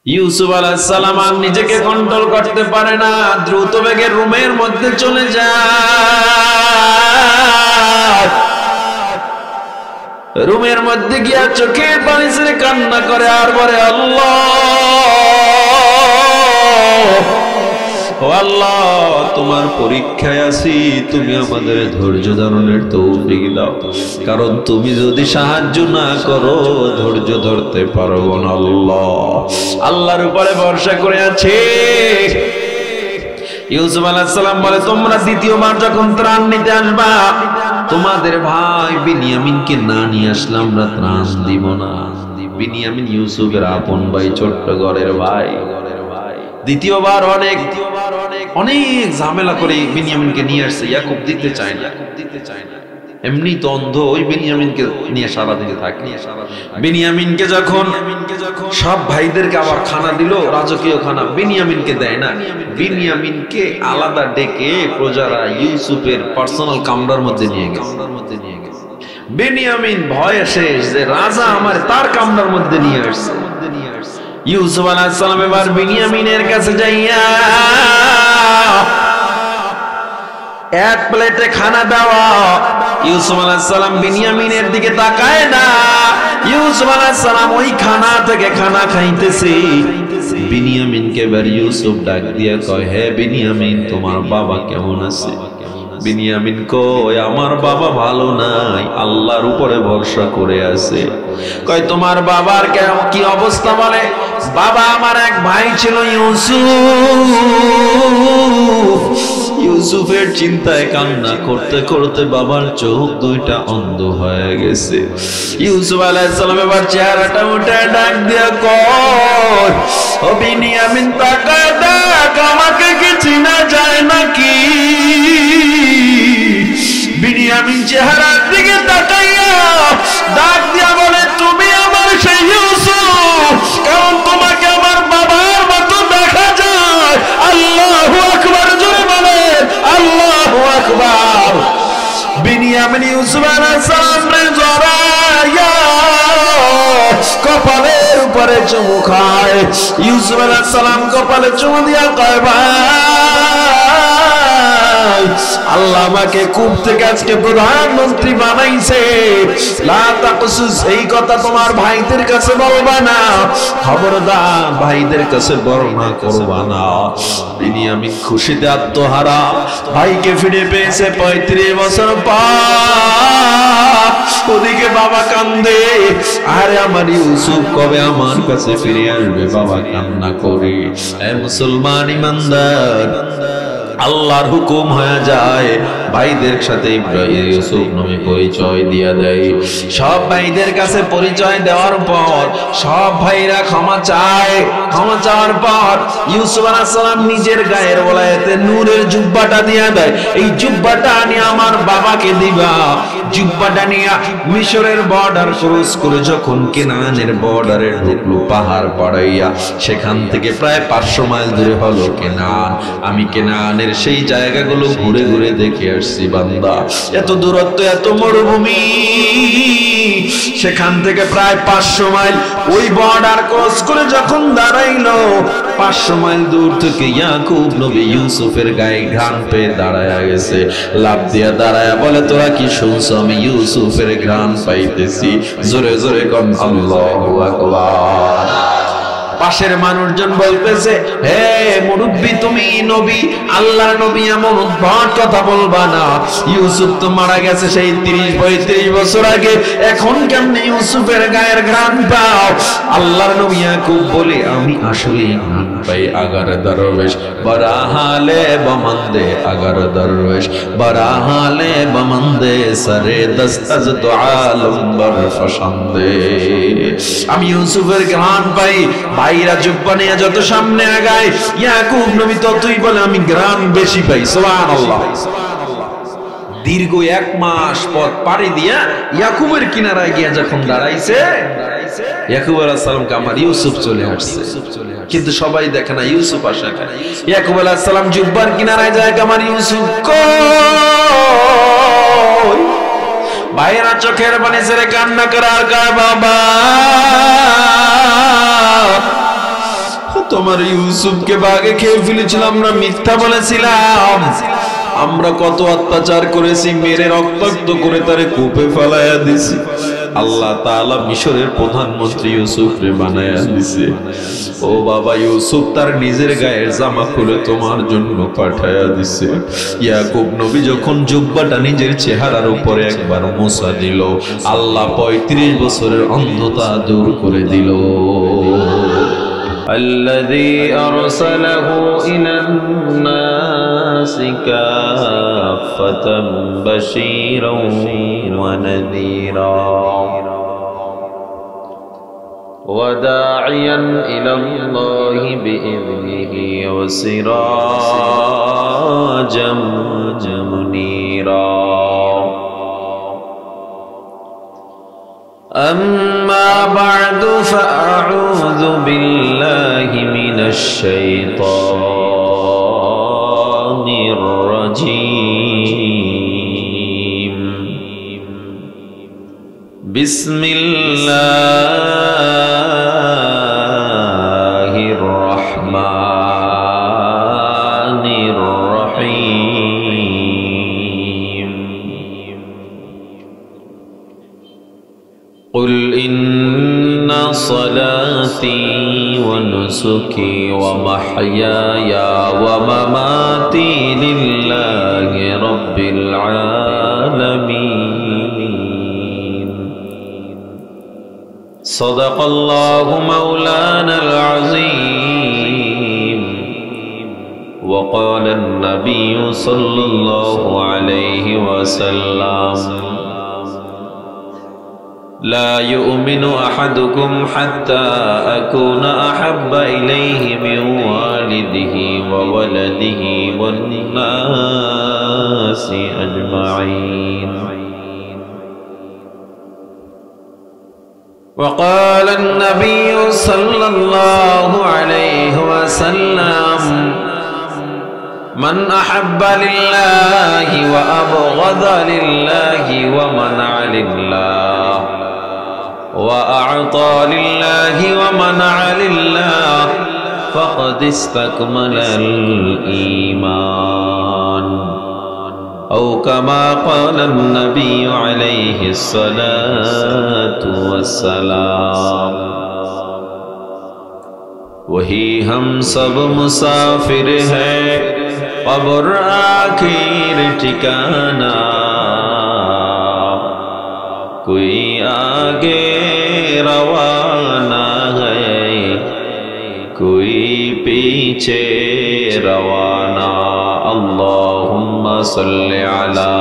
ইউসুফ আলাইহিস সালাম আর নিজেকে কন্ট্রোল করতে পারে না, দ্রুত বেগে রুমের মধ্যে চলে যায়। রুমের মধ্যে গিয়া চোখের পানি ছেড়ে কান্না করে আর বলে, আল্লাহ ও আল্লাহ, তোমার পরীক্ষায় আছি, তুমি আমাদের ধৈর্য ধারণের তৌফিক দাও, কারণ তুমি যদি সাহায্য না করো ধৈর্য ধরতে পারবো না। আল্লাহর উপরে ভরসা করে আছে। ইউসুফ আলাইহিস সালাম বলে, তোমরা দ্বিতীয়বার যখন ত্রাণ নিতে আসবা, তোমাদের ভাই বিনিয়ামিনকে না নিয়ে আসলে আমরা ত্রাণ দিব না। বিনিয়ামিন ইউসুফের আপন ভাই, ছোট্ট ঘরের ভাই। দ্বিতীয়বার অনেক ঝামেলা করে বিনিয়ামিনকে নিয়ে আসছে। ইয়াকুব দিতে চায় না। এমনি তো অন্ধ, ওই বিনিয়ামিনকে নিয়ে সারাদিনে থাকে। বিনিয়ামিনকে যখন সব ভাইদেরকে আবার খানা দিল, রাজকীয় খানা, বিনিয়ামিনকে দেয় না। বিনিয়ামিনকে আলাদা ডেকে প্রজারা ইউসুফের পার্সোনাল কামরার মধ্যে নিয়ে গেছে। বিনিয়ামিন ভয়ে শেষ যে রাজা আমার তার কামরার মধ্যে নিয়ে আসছে। ইউসুফ আলাইহিস সালাম এবার বিনিয়ামিনের কাছে যাইয়া এক প্লেটে খানা দেওয়া। ইউসুফ আলাইহিস সালাম বিনিয়ামিনের দিকে তাকায় না। ইউসুফ আলাইহিস সালাম ওই খানা থেকে খানা খাইতেছে। বিনিয়ামিনকে এবার ইউসুফ ডাক দিয়ে কয়, হে বিনিয়ামিন, তোমার বাবা কেমন আছে? বিনিয়ামিন কয়, আমার বাবা ভালো নাই, আল্লাহর উপরে ভরসা করে আছে। কয়, তোমার বাবার কি অবস্থা? বলে, বাবা আমার এক ভাই ছিল ইউসুফ। ইউসুফের চিন্তায় কান্না করতে করতে বাবার চোখ দুইটা অন্ধ হয়ে গেছে। ইউসুফ আলাইহিস সালাম এবার চেহারাটা উঠে ডাক দিয়ে কয়, ও বিনিয়ামিন, তাকায় দেখ, আমাকে কি চিনা যায় নাকি? বিনিয়ামিন চেহারার দিকে তাকাইয়া ডাক দিয়া বলে, তুমি আমার সেই ইউসুফ, কারণ তোমাকে আমার বাবার মতো দেখা যায়। আল্লাহু আকবার, জোরে বলেন আল্লাহু আকবার। বিনিয়ামিন ইউসুফ আলাইহিস সালামের জড়াইয়া কপালের উপরে চুমু খায়। ইউসুফ আলাইহিস সালাম কপালে চুমু দিয়া কয়, ভাই, আল্লাহ আমাকে কূপ থেকে আজকে প্রধানমন্ত্রী বানাইছে। লা তাকসুস, এই কথা তোমার ভাইদের কাছে বলবা না, খবরদার ভাইদের কাছে বর্ণনা করবা না। বিনিয়ামিন খুশিতে আত্মহারা, ভাইকে ফিরে পেয়েছে 35 বছর পর। ওদিকে বাবা কান্দে, আরে আমার ইউসুফ কবে আমার কাছে ফিরে আসবে? বাবা কান্না করে। এ মুসলমান ইমানদার, আল্লাহর হুকুম হয়ে যায়, ভাইদের সাথে ইউসুফ নামে পরিচয় দিয়া দেয়। সব ভাইদের কাছে পরিচয় দেওয়ার পর সব ভাইরা ক্ষমা চায়। ক্ষমা চাওয়ার পর ইউসুফ আলাইহিস সালাম নিজের গায়ের ওলায়েতে নূরের জুব্বাটা দিয়া দেয়। এই জুব্বাটা নিয়ে আমার বাবাকে দিবা। জুব্বাটা নিয়ে মিশরের বর্ডার ক্রস করে যখন কেনানের বর্ডারে ঢুকলো, পাহাড় পাড়াইয়া, সেখান থেকে প্রায় 500 মাইল দূরে হলো কেনান। আমি কেনানের সেই জায়গাগুলো ঘুরে ঘুরে দেখে আসছি বান্দা। এত দূরত্ব, এত মরুভূমি, সেখান থেকে প্রায় 500 মাইল ওই বর্ডার ক্রস করে যখন দাঁড়াইলো, 500 মাইল দূর থেকে ইয়াকুব নবী ইউসুফের গায়ে ঘ্রাণ পেয়ে দাঁড়ায় গেছে। লাফ দিয়া দাঁড়ায় বলে, তোরা কি শুনছ? আমি ইউসুফের ঘ্রাণ পাইতেছি। জোরে জোরে কোন আল্লাহু আকবার। পাশের মানুষজন বলতেছে, হে মুরব্বি, তুমি নবী, আল্লাহর নবী, এমন উদ্ভট কথা বলবা না। ইউসুফ তো মারা গেছে সেই 30-35 বছর আগে, এখন কেমনে ইউসুফের গায়ের ঘ্রাণ পাও? আল্লাহর নবী ইয়াকুব বলে, আমি আসলে ঘ্রাণ পাই আগার দরবেশ বরাহালে বমন্দে, আগার দরবেশ বরাহালে বমন্দে, সরে দস্তাজ তো আলম্বর ফসন্দে। আমি ইউসুফের ঘ্রাণ পাই। ভাইরা জুব্বা নিয়ে যত সামনে আগায়, ইয়াকুব নবী ততই বলে, আমি ঘ্রাণ বেশি পাই। সুবহানাল্লাহ। দীর্ঘ 1 মাস পথ পাড়ি দিয়া ইয়াকুবের কিনারায় গিয়া যখন দাঁড়াইছে, ইয়াকুব আলাইহিস সালামকে আমার ইউসুফ চলে আসছে, কিন্তু সবাই দেখে না ইউসুফ আসে না। ইয়াকুব আলাইহিস সালাম জুব্বার কিনারায় যায়, আমার ইউসুফ কই? ভাইরা চোখের পানি ছেড়ে কান্না করে আর কয়, বাবা তোমার ইউসুফকে বাগে খেয়ে ফেলেছিলাম না, মিথ্যা বলেছিলাম। আমরা কত অত্যাচার করেছি, মেরে রক্তাক্ত করে তারে কূপে ফেলাইয়া দিছি। আল্লাহ তাআলা মিশরের প্রধানমন্ত্রী ইউসুফরে বানায়া দিছে। ও বাবা, ইউসুফ তার নিজের গায়ের জামা খুলে তোমার জন্য পাঠায়া দিছে। ইয়াকুব নবী যখন জুব্বাটা নিজের চেহারার উপরে একবার মোছা দিল, আল্লাহ 35 বছরের অন্ধতা দূর করে দিল। الذي أرسله إلى الناس كافة بشيرا ونذيرا وداعيا إلى الله بإذنه وسراجا منيرا أما بعد فأعوذ بالله من الشيطان الرجيم. بسم الله الرحمن الرحيم. قل إن صلاتي ونسكي ومحياي ومماتي لله رب العالمين. صدق الله مولانا العظيم. وقال النبي صلى الله عليه وسلم: لا يؤمن أحدكم حتى أكون أحب إليه من والده وولده والناس أجمعين. وقال النبي صلى الله عليه وسلم: من أحب لله وأبغض لله ومنع لله وأعطى لله ومنع لله فقد استكمل الإيمان، أو كما قال النبي عليه الصلاة والسلام. वही हम सब मुसाफिर हैं, कब्र आखिर ठिकाना, कोई आगे रवाना है, कोई पीछे रवाना. अल्लाहुम्मा सल्लि अला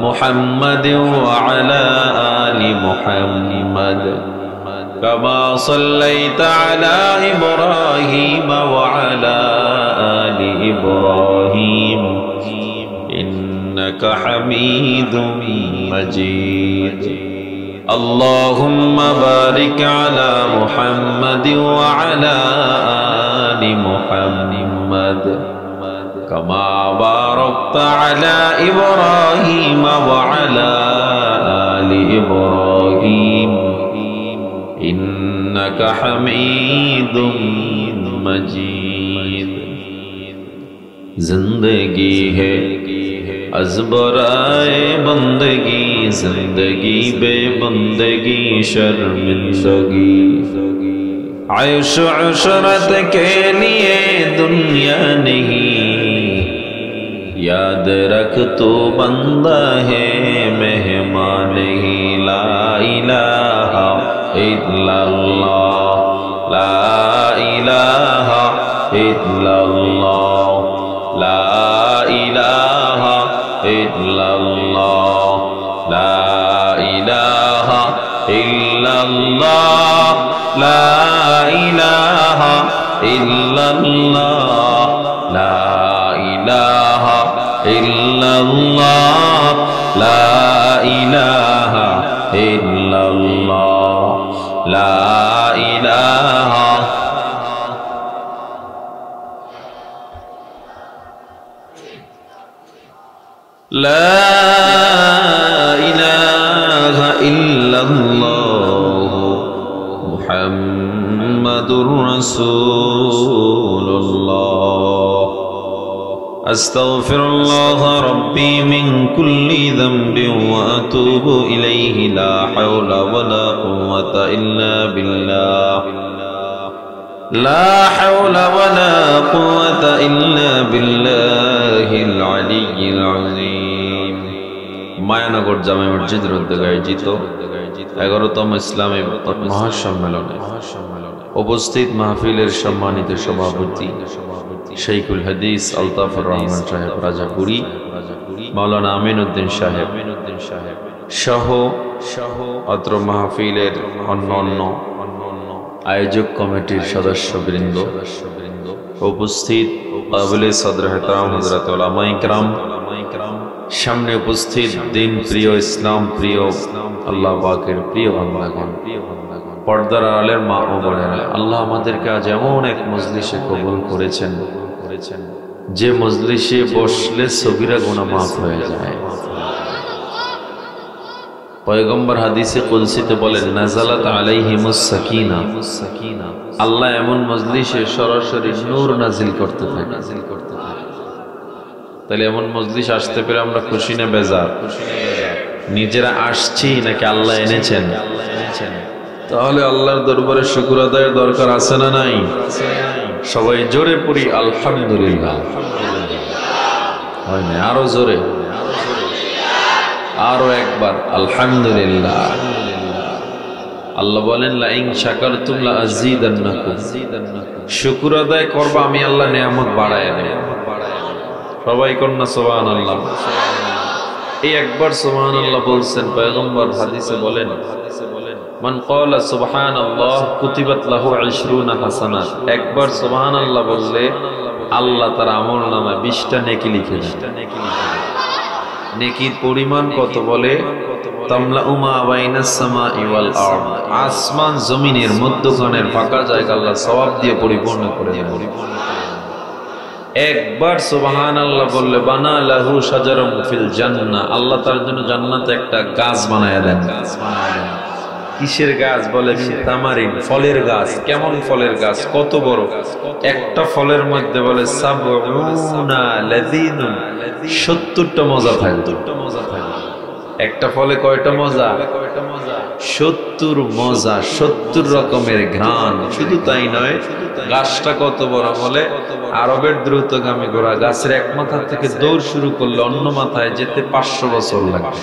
मुहम्मद व अला आलि मुहम्मद कमा सल्लैत अला इब्राहीम व अला आलि इब्राहीम इन्नका हमीदुम मजीद. अल्लाहुम्मा बारिक अला मुहम्मद व अला आलि मुहम्मद कमा बारकत अला इब्राहीम व अला आलि इब्राहीम इन्नका हमीदुम मजीद. जिंदगी है अज़बराए बंदगी, जिंदगी बेबंदगी शर्मिंदगी. आयुष उशरत के लिए दुनिया नहीं, याद रख तो बंदा है मेहमान ही. ला इलाहा इल्लल्लाह, ला इलाहा इल्लल्लाह, ला इलाहा इल्लल्लाह, ला इलाहा इल्लल्लाह, ला इलाहा इल्लल्लाह, ला इलाहा इल्लल्लाह, ला इलाहा इल्लल्लाह, ला इलाहा. لا إله إلا الله محمد রাসূলুল্লাহ আস্তাগফিরুল্লাহ রাব্বি মিন কুল্লি যামবিন ওয়া আতুবু ইলাইহি লা হাওলা ওয়ালা কুওয়াতা ইল্লা বিল্লাহ লা হাওলা ওয়ালা কুওয়াতা ইল্লা বিল্লাহিল আলিয়্যিল আযীম। মায়ানগর জামে মসজিদের উদ্যোগে আয়োজিত 11তম ইসলামী মহাসম্মেলনে উপস্থিত মাহফিলের সম্মানিত সভাপতি শাইখুল হাদিস আলতাফুর রহমান সাহেব রাজাপুরী, মাওলানা আমিন উদ্দিন সাহেব সহ অত্র মাহফিলের অন্যান্য আয়োজক কমিটির সদস্যবৃন্দ, উপস্থিত কাবিলে সদর এহতরাম হযরত উলামায়ে কেরাম, সামনে উপস্থিত দিন প্রিয়, ইসলাম প্রিয়, আল্লাহ পাকের প্রিয় বান্দাগণ, পর্দার আড়ালের মা ও বোনেরা, আল্লাহ আমাদেরকে আজ এমন এক মজলিসে কবুল করেছেন যে মজলিসে বসলে সগীরা গুনাহ মাফ হয়ে যায়। পয়গম্বর হাদিসে কুদসিতে বলেন, নাযালাত আলাইহিমুস সাকিনা, আল্লাহ এমন মজলিসে সরাসরি নূর নাজিল করতে থাকে। তাহলে এমন মজলিস আসতে পেরে আমরা খুশি না বেজার? নিজেরা আসছি নাকি আল্লাহ এনেছেন? তাহলে আল্লাহর দরবারে শুকর আদায়ের দরকার আছে না নাই? সবাই জোরে পড়ি আলহামদুলিল্লাহ। হয় না? আরো জোরে, আরো একবার আলহামদুলিল্লাহ। আল্লাহ বলেন, লা ইন শাকারতুম লা আযীদান্নাকুম, শুকর আদায় করবা আমি আল্লাহ নিয়ামত বাড়ায় দেব। সবাই কন্যা সুবহানাল্লাহ। এই একবার সুবহানাল্লাহ বলছেন পয়গম্বর হাদিসে বলেন, মান ক্বালা সুবহানাল্লাহ কুতিবাত লাহু 20 হাসানাত, একবার সুবহানাল্লাহ বললে আল্লাহ তার আমলনামায় 20টা নেকি লিখে দেন। নেকির পরিমাণ কত বলে? তামলাউ মা বাইনাস সামাই ওয়াল আরদ, আসমান জমিনের মধ্যখানের ফাঁকা জায়গা আল্লাহ সওয়াব দিয়ে পরিপূর্ণ করে দেন। একবার সুবহানাল্লাহ বললে বানা লাহু শাজারাম ফিল জান্নাহ, আল্লাহ তার জন্য জান্নাতে একটা গাছ বানায়া দেন। কিসের গাছ? বলে তামারিন, ফলের গাছ। কেমন ফলের গাছ? কত বড়? একটা ফলের মধ্যে বলে সাবউনা লাযীনুন, 70টা মজা থাকে। একটা ফলে কয়টা মজা? 70 মজা, 70 রকমের ঘ্রাণ। শুধু তাই নয়, গাছটা কত বড় বলে আরবের দ্রুতগামী ঘোড়া গাছের এক মাথা থেকে দৌড় শুরু করলে অন্য মাথায় যেতে 500 বছর লাগে।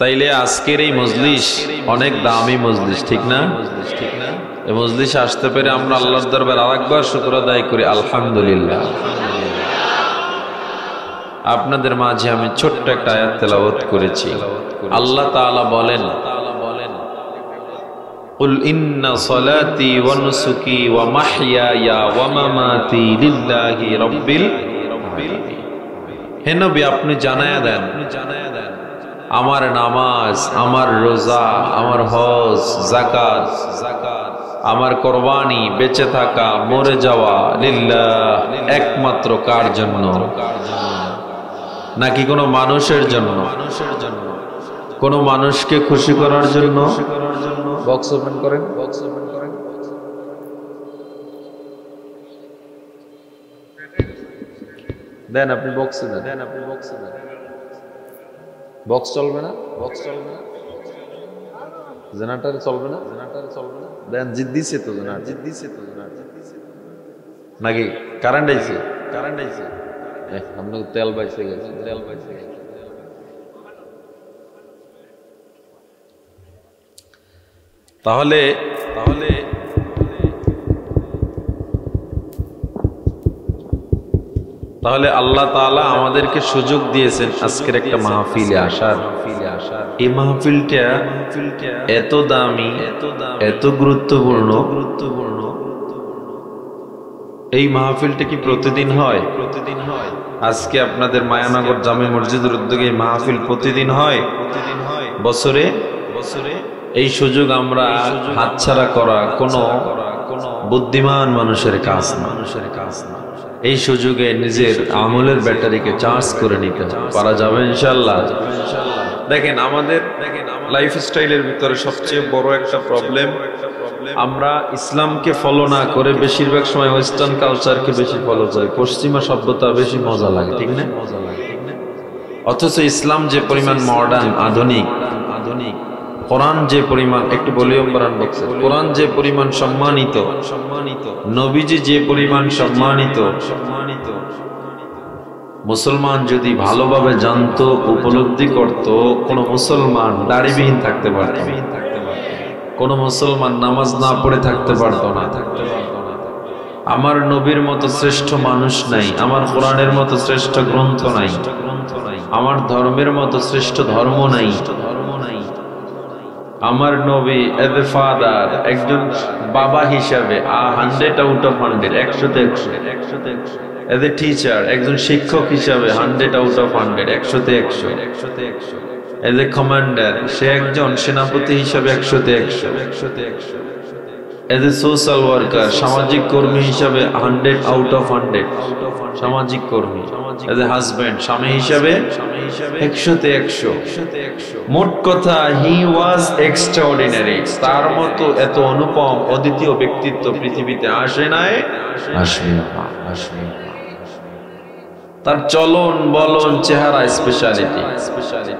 তাইলে আজকের এই মজলিস অনেক দামি মজলিস, ঠিক না? এই মজলিসে আসতে পেরে আমরা আল্লাহর দরবারে আরেকবার শুকর আদায় করি আলহামদুলিল্লাহ। আপনাদের মাঝে আমি ছোট্ট একটা আয়াত তেলাওয়াত করেছি। আল্লাহ তাআলা বলেন, কুল ইন্না সলাতি ওয়া নুসুকি ওয়া মাহইয়ায়া ওয়া মামাতি লিল্লাহি রাব্বিল আলামিন। হে নবী, আপনি জানায়া দেন আমার নামাজ, আমার রোজা, আমার হজ, যাকাত, আমার কুরবানি, বেঁচে থাকা, মরে যাওয়া লিল্লাহ, একমাত্র কার জন্য? নাকি কোনো মানুষের জন্য? কোনো মানুষকে খুশি করার জন্য? বক্স ওপেন করেন, বক্স ওপেন করেন। দেন আপনি বক্সে দেন, দেন আপনি বক্সে দেন। বক্স চলবে না, বক্স চলবে না, জেনারেটর চলবে না, জেনারেটর চলবে না। দেন জিদ দিছে তো, জেনারেটর জিদ দিছে তো, জেনারেটর নাকি কারেন্ট আইছে? কারেন্ট আইছে, আমরা তেল বাইছে গেছে, তেল বাইছে গেছে। তাহলে তাহলে তাহলে আল্লাহ তাআলা আমাদেরকে সুযোগ দিয়েছেন আজকের একটা মাহফিলে আসার। এই মাহফিলটা এত দামি, এত গুরুত্বপূর্ণ, এই মাহফিলটা কি প্রতিদিন হয়? প্রতিদিন হয়। আজকে আপনাদের মায়ানগর জামে মসজিদের উদ্যোগে এই মাহফিল প্রতিদিন হয়। প্রতিদিন হয়। বছরে এই সুযোগ আমরা হাতছাড়া করা কোনো বুদ্ধিমান মানুষের কাজ না। এই সুযোগে নিজের আমলের ব্যাটারিকে চার্জ করে নিতে পারা যাবে ইনশাআল্লাহ। দেখেন আমাদের লাইফস্টাইলের ভিতরে সবচেয়ে বড় একটা প্রবলেম, আমরা ইসলামকে ফলো না করে বেশিরভাগ সময় ওয়েস্টার্ন কালচারকে বেশি ফলো করি। পশ্চিমা সভ্যতা বেশি মজা লাগে, ঠিক না? অথচ ইসলাম যে পরিমাণ মডার্ন, আধুনিক, কোরআন যে পরিমাণ, একটু ভলিউম বাড়ান বক্সে, কোরআন যে পরিমাণ সম্মানিত, নবীজি যে পরিমাণ সম্মানিত, মুসলমান যদি ভালোভাবে জানতো, উপলব্ধি করত, কোন মুসলমান দাড়িবিহীন থাকতে পারত না, কোন মুসলমান নামাজ না পড়ে থাকতে পারত না। আমার নবীর মতো শ্রেষ্ঠ মানুষ নাই, আমার কোরআনের মতো শ্রেষ্ঠ গ্রন্থ নাই, আমার ধর্মের মতো শ্রেষ্ঠ ধর্ম নাই। আমার নবী এজ এ ফাদার, একজন বাবা হিসাবে 100 out of 100, 100-তে 100। এজ এ টিচার, একজন শিক্ষক হিসাবে 100 out of 100, 100-তে 100। এজ এ কমান্ডার, সে একজন সেনাপতি হিসাবে 100-তে 100। এজ এ সোশ্যাল ওয়ার্কার, সামাজিক কর্মী হিসাবে 100 out of 100 সামাজিক কর্মী। এজ এ হাজব্যান্ড, স্বামী হিসাবে 100-তে 100। মোট কথা, হি ওয়াজ এক্সট্রাঅর্ডিনারি। তার মতো এত অনুপম অদ্বিতীয় ব্যক্তিত্ব পৃথিবীতে আসে নাই, আসবে না। তার চলন বলন, চেহারা speciality.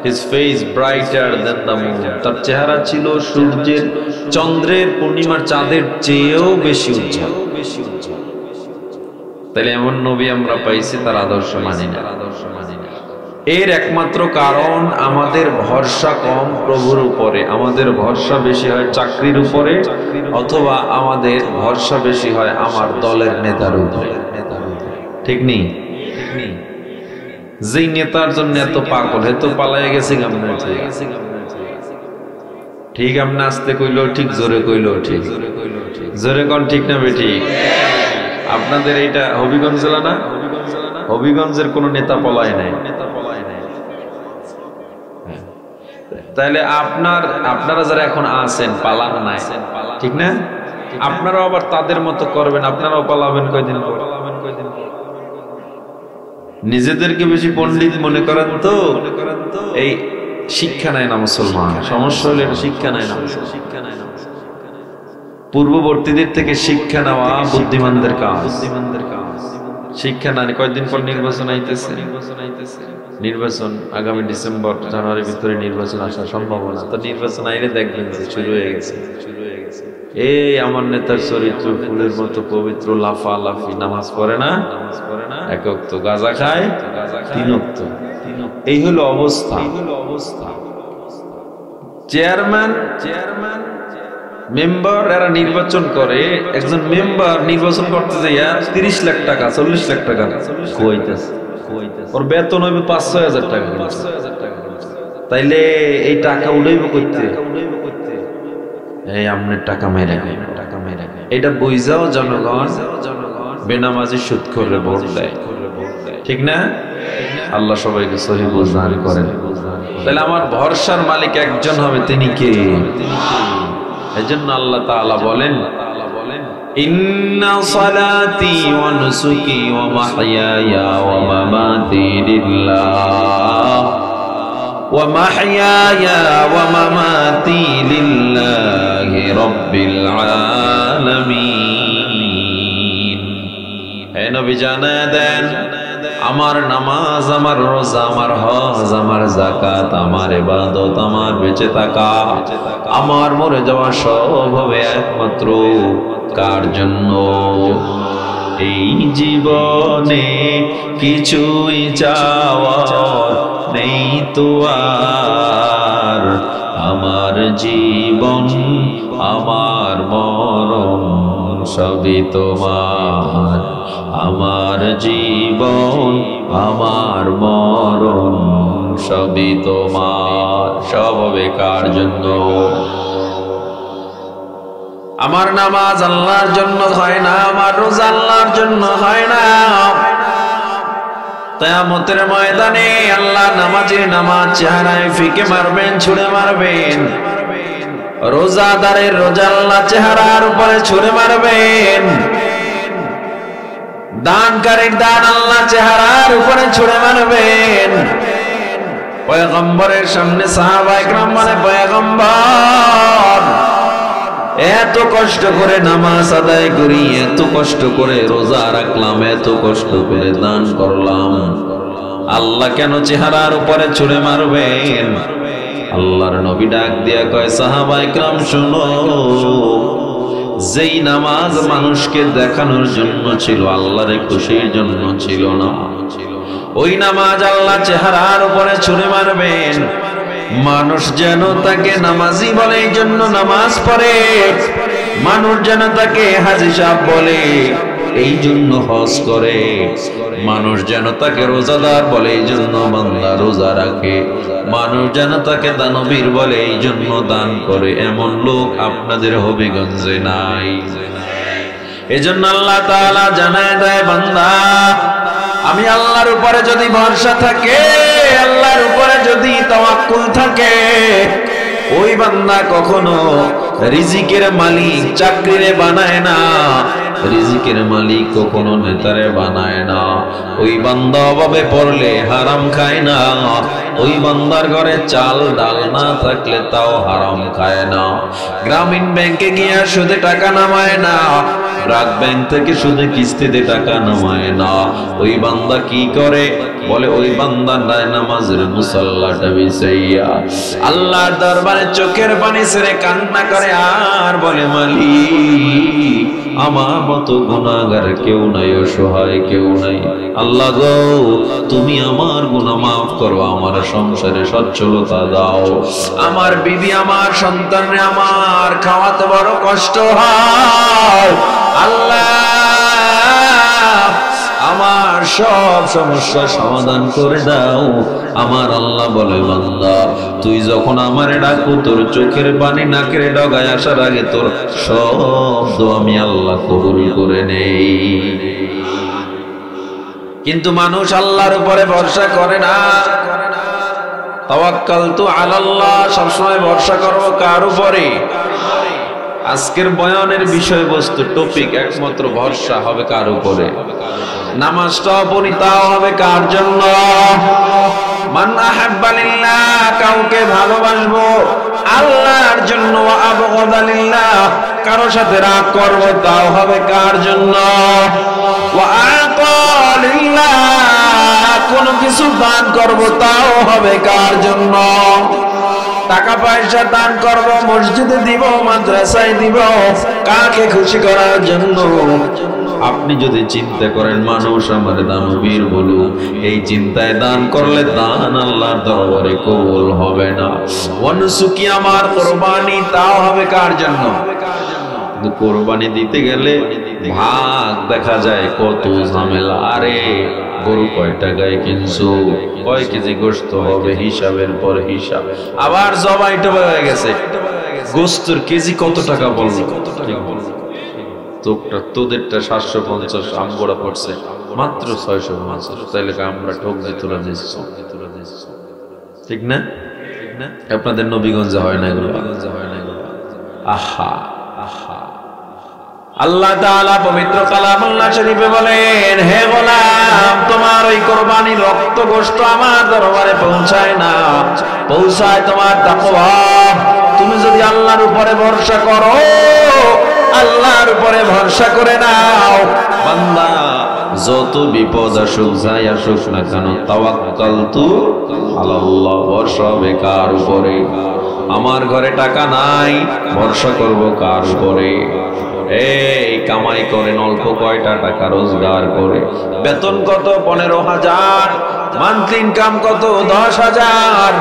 His face brighter than the moon. তার চেহারা ছিল সূর্যের, চন্দ্রের, পূর্ণিমার চাঁদের চেয়েও বেশি উজ্জ্বল। তাহলে এমন নবী আমরা পাইছি, তার আদর্শ মানি না। এর একমাত্র কারণ আমাদের ভরসা কম প্রভুর উপরে, আমাদের ভরসা বেশি হয় চাকরির উপরে, অথবা আমাদের ভরসা বেশি হয় আমার দলের নেতার উপরে। ঠিক নেই? যেই নেতার জন্য এত পাগল, এত পালাইয়া গেছে গামনে, ঠিক আপনি আসতে কইলো ঠিক, জোরে কইলো ঠিক, জোরে কোন ঠিক না বেঠিক? আপনাদের এইটা হবিগঞ্জ জেলা না? হবিগঞ্জের কোন নেতা পলায় নাই। তাহলে আপনারা যারা এখন আছেন পালান নাই, ঠিক না? আপনারাও আবার তাদের মতো করবেন, আপনারাও পালাবেন কয়দিন পর। নিজেদেরকে বেশি পণ্ডিত মনে করেন তো এই শিক্ষা নেয় না মুসলমান। সমস্যা হলে শিক্ষা নেয় না। পূর্ববর্তীদের থেকে শিক্ষা নেওয়া বুদ্ধিমানদের কাজ। শিক্ষা না, কয়েকদিন পর নির্বাচন আইতেছে। নির্বাচন আগামী ডিসেম্বর জানুয়ারির ভিতরে নির্বাচন আসার সম্ভাবনা। তো নির্বাচন আইলে দেখবেন যে শুরু হয়ে গেছে। এই আমার নেতার চরিত্র ফুলের মতো পবিত্র, লাফালাফি, নামাজ পড়ে না, এক ওয়াক্ত গাঁজা খায়, 3 ওয়াক্ত। এই হলো অবস্থা। চেয়ারম্যান, মেম্বার এরা নির্বাচন করে। একজন মেম্বার নির্বাচন করতে যাইয়া 30 লাখ টাকা, 40 লাখ টাকা খুয়াইতেছে। ওর বেতন হইবে 5-6 হাজার টাকা। তাইলে এই টাকা উড়াইব করতে, এই আমনের টাকা মেরে, এটা বুঝাও জনগণ বেনামাজি সুদ করে ভোট দেয়, ঠিক না? আল্লাহ সবাইকে সহি বুঝ দান করেন। তাহলে আমার ভরসার মালিক একজন হবে, তিনি কে? এজন্য আল্লাহ তাআলা বলেন, ইন্না সালাতি ওয়া নুসুকি ওয়া মাহইয়ায়া ওয়া মামাতি লিল্লাহ ওয়া মাহইয়ায়া ওয়া মামাতি লিল্লাহি রাব্বিল আলামিন। হে নবী জানায় দেন, আমার নামাজ, আমার রোজা, আমার হজ, আমার যাকাত, আমার ইবাদত, আমার বেঁচে থাকা, আমার মরে যাওয়া সব হবে একমাত্র কার জন্য? এই জীবনে কিছুই চাওয়ার নেই তো আর, আমার জীবন, আমার মরণ সবই তোমার। আমার জীবন, আমার মরণ সবই তোমার। সব হবে কার জন্য? আমার নামাজ আল্লাহর জন্য হয় না, আমার রোজা আল্লাহর জন্য হয় না। কিয়ামতের ময়দানে আল্লাহ নামাজের নামাজ চেহারায় ফিকে মারবেন, ছুঁড়ে মারবেন। রোজাদারের রোজা আল্লাহ চেহারার উপরে ছুঁড়ে মারবেন। দানকারীর দান আল্লাহ চেহারার উপরে ছুঁড়ে মারবেন। পয়গম্বরের সামনে সাহাবায়ে কেরাম বলে, পয়গম্বর এত কষ্ট করে নামাজ আদায় করি, এত কষ্ট করে রোজা রাখলাম, এত কষ্ট করে দান করলাম, আল্লাহ কেন চেহারার উপরে ছুঁড়ে মারবেন? আল্লাহর নবী ডাক দিয়া কয়, সাহাবায়ে কেরাম শোনো, যেই নামাজ মানুষকে দেখানোর জন্য ছিল, আল্লাহর খুশির জন্য ছিল না, ওই নামাজ আল্লাহ চেহারার উপরে ছুঁড়ে মারবেন। মানুষ যেন তাকে নামাজি বলে এই জন্য নামাজ পড়ে, মানুষ যেন তাকে হাজী সাহেব বলে এই জন্য হজ করে, মানুষ যেন তাকে রোজাদার বলে এই জন্য বান্দা রোজা রাখে, মানুষ যেন তাকে দানবীর বলে এই জন্য দান করে। এমন লোক আপনাদের হবিগঞ্জে নাই। এজন্য আল্লাহ তাআলা জানায় দেয়, বান্দা আমি আল্লাহর উপরে যদি ভরসা থাকে, আল্লাহর উপরে যদি তাওয়াক্কুল থাকে, ওই বান্দা কখনো রিজিকের মালিক চাকরিরে বানায় না, রিজিকের মালিক কখনো নেতারে বানায় না। ওই বান্দা অভাবে পড়লে হারাম খায় না, ওই বান্দার ঘরে চাল ডাল না থাকলে তাও হারাম খায় না। গ্রামীণ ব্যাংকে গিয়ে সুদে টাকা নামায় না, ব্র্যাক ব্যাংক থেকে সুদে কিস্তিতে টাকা নামায় না। ওই বান্দা কি করে? বলে ওই বান্দা নামাজের মুসাল্লাটা বিছাইয়া আল্লাহর দরবারে চোখের পানি ছেড়ে কান্না করে আর বলে, মালিক আমার মতো গুনাহগার কেউ নাই, অসহায় কেউ নাই, আল্লাহ গো তুমি আমার গুনাহ মাফ করো, আমার সংসারে সচ্ছলতা দাও, আমার বিবি আমার সন্তানরে আমার খাওয়াতে বড় কষ্ট হয়, আল্লাহ আমার সব সমস্যার সমাধান করে দাও। আমার আল্লাহ বলে, বান্দা তুই যখন আমারে ডাকো, তোর চোখের পানি নাকের ডগায় আসার আগে তোর সব দোয়া আমি আল্লাহ কবুল করে নেই। কিন্তু মানুষ আল্লাহর উপরে ভরসা করে না। তাওয়াক্কালতু আলাল্লাহ, সবসময় ভরসা করবো কার উপরে? আজকের বয়ানের বিষয়বস্তু টপিক একমাত্র ভরসা হবে কার উপরে? নামাজটাও পড়ি তাও হবে কার জন্য? মান আহাব্বা লিল্লাহ, কাউকে ভালোবাসবো আল্লাহর জন্য, ওয়া আবগাদা লিল্লাহ, কারো সাথে রাগ করব তাও হবে কার জন্য? ওয়া আতা লিল্লাহ, কোন কিছু দান করব তাও হবে কার জন্য? টাকা পয়সা দান করব, মসজিদে দিব, মাদ্রাসায় দিব, কাকে খুশি করার জন্য? আপনি যদি চিন্তা করেন মানুষ আমার দানবীর বলুক, এই চিন্তায় দান করলে দান আল্লাহর দরবারে কবুল হবে না। ওয়ানুসুকি, আমার কুরবানি, তাও হবে কার জন্য? কিন্তু কুরবানি দিতে গেলে ভাগ দেখা যায় কত ঝামেলা। আরে গরু কয় টাকায় কিনছো, কয় কেজি গোশত হবে, হিসাবের পর হিসাব, আবার জবাই টবা হয়ে গেছে, গোশতের কেজি কত টাকা বললো, তোদেরটা 750, আমগোড়া পড়ছে মাত্র 650, তাইলে আমরা ঠক দিয়ে তোলা দিচ্ছ, ঠিক না? আপনাদের নবীগঞ্জে হয় না এগুলো? আহা আহা, আল্লাহ তাআলা পবিত্র কালামুল্লাহ শরীফে বলেন, হে গোলাম, তোমার ওই কুরবানির রক্ত গোশত আমার দরবারে পৌঁছায় না, পৌঁছায় তোমার তাকওয়া। তুমি যদি আল্লাহর উপরে ভরসা করো, আল্লাহর উপরে ভরসা করে নাও, বান্দা যত বিপদ আসুক যাই আসুক না কেন, তাওয়াক্কালতু আলাল্লাহ, ভরসা হবে কার উপরে? আমার ঘরে টাকা নাই, ভরসা করব কার উপরে? এই কামাই করেন অল্প, কয়টা টাকা রোজগার করে, বেতন কত? 15,000, মান্থলি ইনকাম কত? 10,000,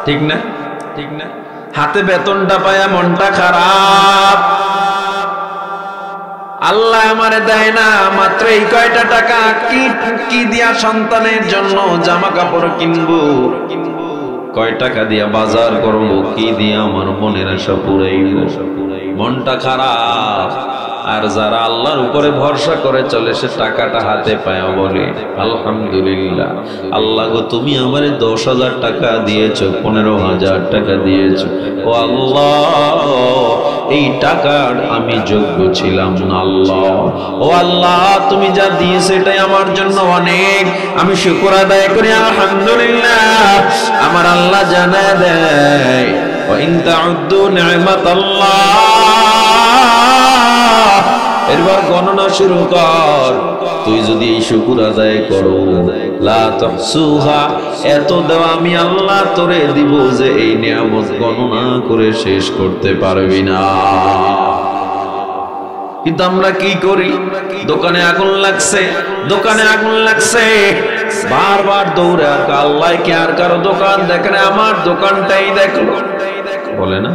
ঠিক না? ঠিক না? হাতে বেতনটা পায়া মনটা খারাপ, আল্লাহ আমারে দেয় না, মাত্র এই কয়টা টাকা, কি দিয়া সন্তানের জন্য জামা কাপড় কিনবো, কয় টাকা দিয়া বাজার করবো, কি দিয়া আমার মনের আশা পুরাইব? মনটা খারাপ। আর যারা আল্লাহর উপরে ভরসা করে চলে সে টাকাটা হাতে পায় বলে আলহামদুলিল্লাহ, আল্লাহ গো তুমি আমারে 10,000 টাকা দিয়েছো, 15,000 টাকা দিয়েছো, ও আল্লাহ এই টাকার আমি যোগ্য ছিলাম না আল্লাহ। ও আল্লাহ তুমি যা দিয়েছো এটাই আমার জন্য অনেক, আমি শুকর আদায় করি আলহামদুলিল্লাহ। আমার আল্লাহ জানায় দেয় ওয়া ইন তাউদ্দু নি'মাতাল্লাহ, এরপর গণনা শুরু কর, তুই যদি এই শুকর আদায় করো লা তুহসুহা, এত দেওয়া আমি আল্লাহ তোরে দিব যে এই নিয়ামত গণনা করে শেষ করতে পারবি না। কিন্তু আমরা কি করি, দোকানে আগুন লাগছে, দোকানে আগুন লাগছে, বারবার দৌড়ে আর আল্লাহ কে আর কারো দোকান দেখে না, আমার দোকানটাই দেখলো, বলে না?